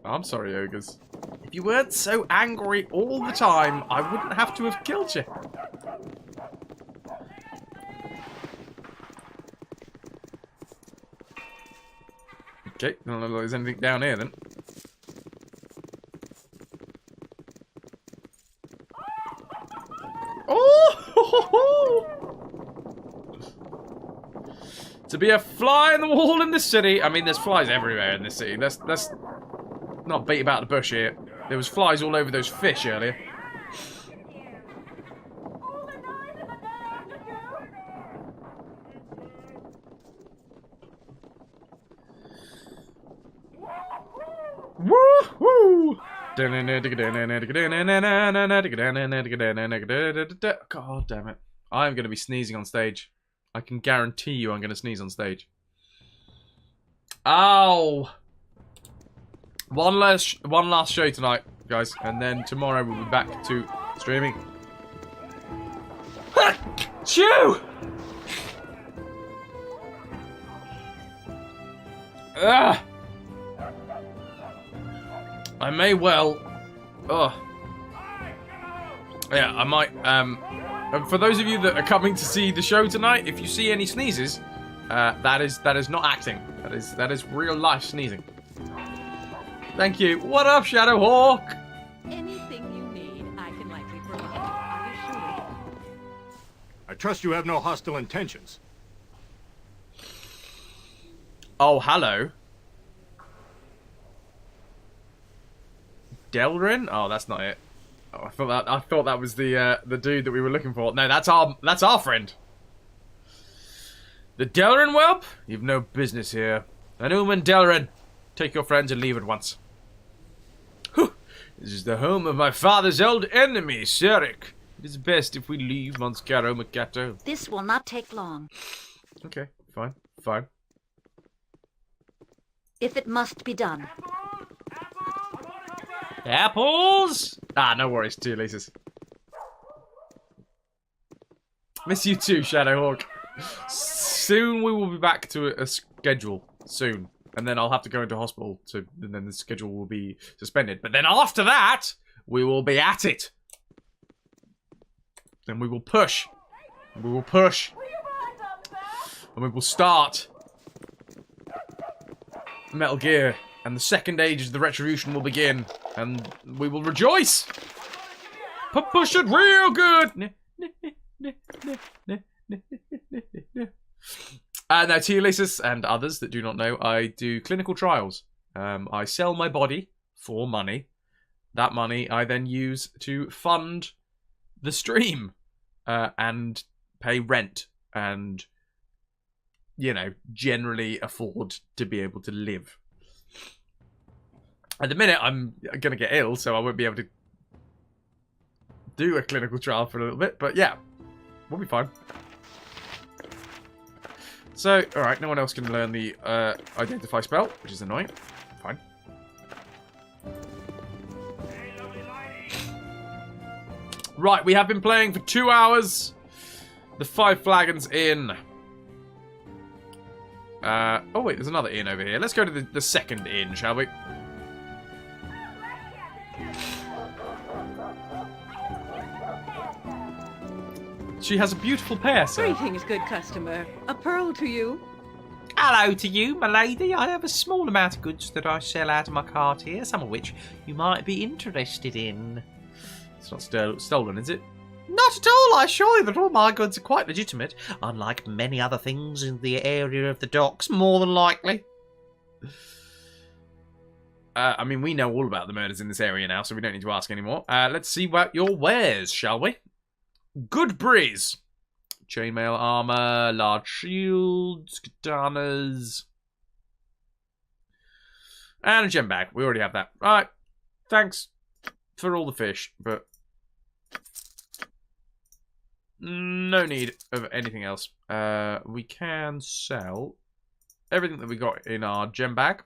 I'm sorry, ogres. If you weren't so angry all the time, I wouldn't have to have killed you. Okay, don't look like there's anything down here then. Oh! To be a fly in the wall in the city. I mean, there's flies everywhere in this city. Let's not beat about the bush here. There was flies all over those fish earlier. Woo-hoo! God damn it. I'm going to be sneezing on stage. I can guarantee you I'm going to sneeze on stage. Ow! One last show tonight, guys. And then tomorrow we'll be back to streaming. Chew! Ugh! I may well... Ugh. Yeah, I might... for those of you that are coming to see the show tonight, if you see any sneezes, that is not acting. That is real life sneezing. Thank you. What up, Shadowhawk? Anything you need, I can likely provide. I assure you. I trust you have no hostile intentions. Oh, hello. Delrin? Oh, that's not it. Oh, I thought that was the dude that we were looking for. No, that's our friend. The Delrin whelp? You've no business here. Anuman Delrin, take your friends and leave at once. Whew. This is the home of my father's old enemy, Serik. It is best if we leave Monscaro Macato. This will not take long. Okay, fine. If it must be done. Apples? Ah, no worries, too, Lisa's. Miss you too, Shadowhawk. Soon we will be back to a schedule. Soon. And then I'll have to go into hospital, and then the schedule will be suspended. But then after that, we will be at it. Then we will push. We will push. And we will start Metal Gear. And the second age of the RetroVution will begin. And we will rejoice. Push it real good. Now, to you, Lisa's and others that do not know, I do clinical trials. I sell my body for money. That money I then use to fund the stream and pay rent and, you know, generally afford to be able to live. At the minute, I'm going to get ill, so I won't be able to do a clinical trial for a little bit. But yeah, we'll be fine. So, alright, no one else can learn the identify spell, which is annoying. Fine. Right, we have been playing for 2 hours. The 5 flagons in. Oh wait, there's another inn over here. Let's go to the second inn, shall we? She has a beautiful pair, sir. Greetings, good customer. A pearl to you. Hello to you, my lady. I have a small amount of goods that I sell out of my cart here, some of which you might be interested in. It's not stolen, is it? Not at all. I assure you that all my goods are quite legitimate, unlike many other things in the area of the docks, more than likely. I mean, we know all about the murders in this area now, so we don't need to ask anymore. Let's see what your wares, shall we? Good breeze. Chainmail armor, large shields, katanas. And a gem bag. We already have that. Right. Thanks for all the fish, but no need of anything else. We can sell everything that we got in our gem bag.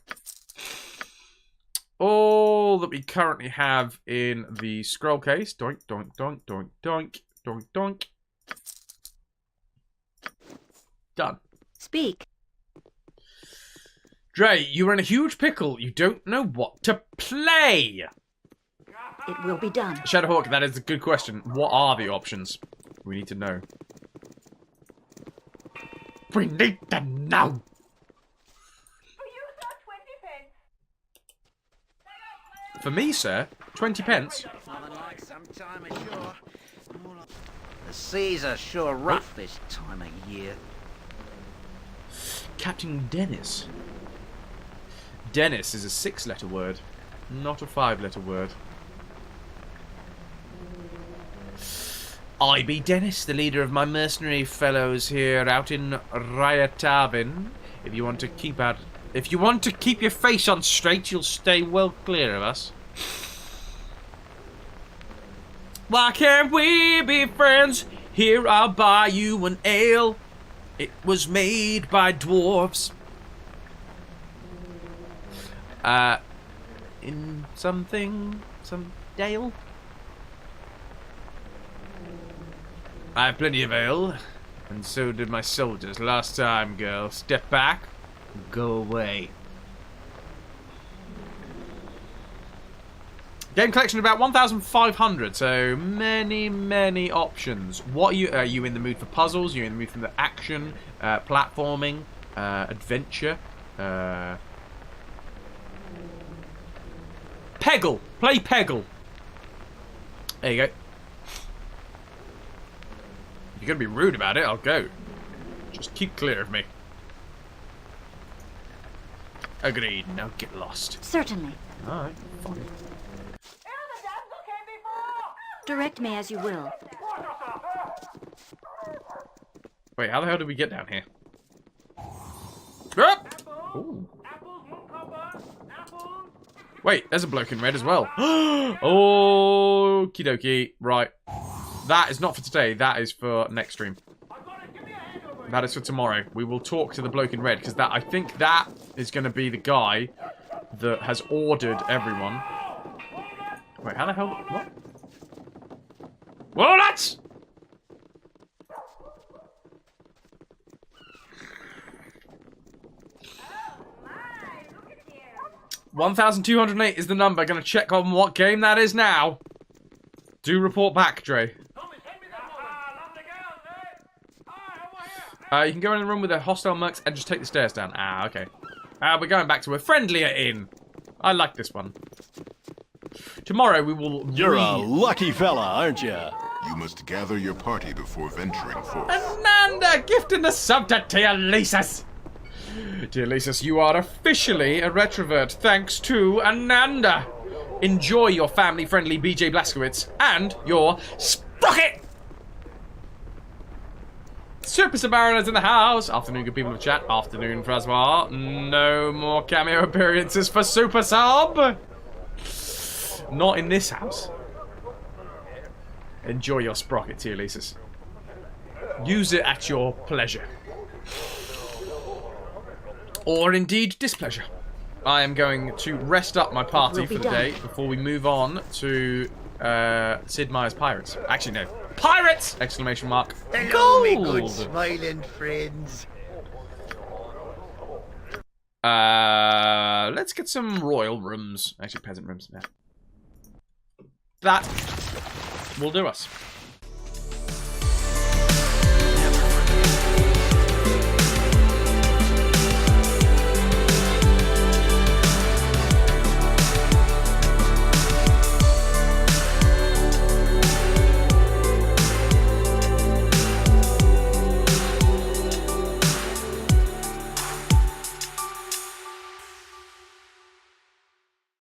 All that we currently have in the scroll case. Doink, doink, doink, doink, doink. Doink, doink. Done. Speak. Dre, you are in a huge pickle. You don't know what to play. It will be done. Shadowhawk, that is a good question. What are the options? We need to know. We need to know. For me, sir, 20 pence. The seas are sure rough this time of year. Captain Dennis. Dennis is a 6-letter word, not a 5-letter word. I be Dennis, the leader of my mercenary fellows here out in Ryatavin. If you want to keep your face on straight, you'll stay well clear of us. Why can't we be friends? Here I'll buy you an ale. It was made by dwarves. In some dale? I have plenty of ale, and so did my soldiers last time, girl. Step back, go away. Game collection about 1,500, so many options. What are you in the mood for puzzles? Are you in the mood for the action, platforming, adventure? Peggle! Play Peggle! There you go. If you're gonna be rude about it, I'll go. Just keep clear of me. Agreed, now get lost. Certainly. Alright, fine. Direct me as you will. Wait, how the hell did we get down here? Ah! Ooh. Wait, there's a bloke in red as well. Okie dokie. Right. That is not for today. That is for next stream. That is for tomorrow. We will talk to the bloke in red, because I think that is going to be the guy that has ordered everyone. Wait, how the hell? What? Whoa, that's... 1,208 is the number. Gonna check on what game that is now. Do report back, Dre. You can go in the room with the hostile mercs and just take the stairs down. Ah, okay. We're going back to a friendlier inn. I like this one. Tomorrow we will... You're a lucky fella, aren't you? You must gather your party before venturing forth. Ananda, gifting the sub to Teolysus. Teolysus, you are officially a retrovert thanks to Ananda. Enjoy your family-friendly BJ Blazkowicz and your sprocket. Super Submariners in the house. Afternoon, good people of chat. Afternoon, FrasWhar's. No more cameo appearances for Super Sub. Not in this house. Enjoy your sprocket, Teolysus. Use it at your pleasure. Or indeed displeasure. I am going to rest up my party for the day before we move on to Sid Meier's Pirates. Actually, no. Pirates! Exclamation mark. Hello, me good smiling friends. Let's get some royal rooms. Actually, peasant rooms. Yeah. That will do us.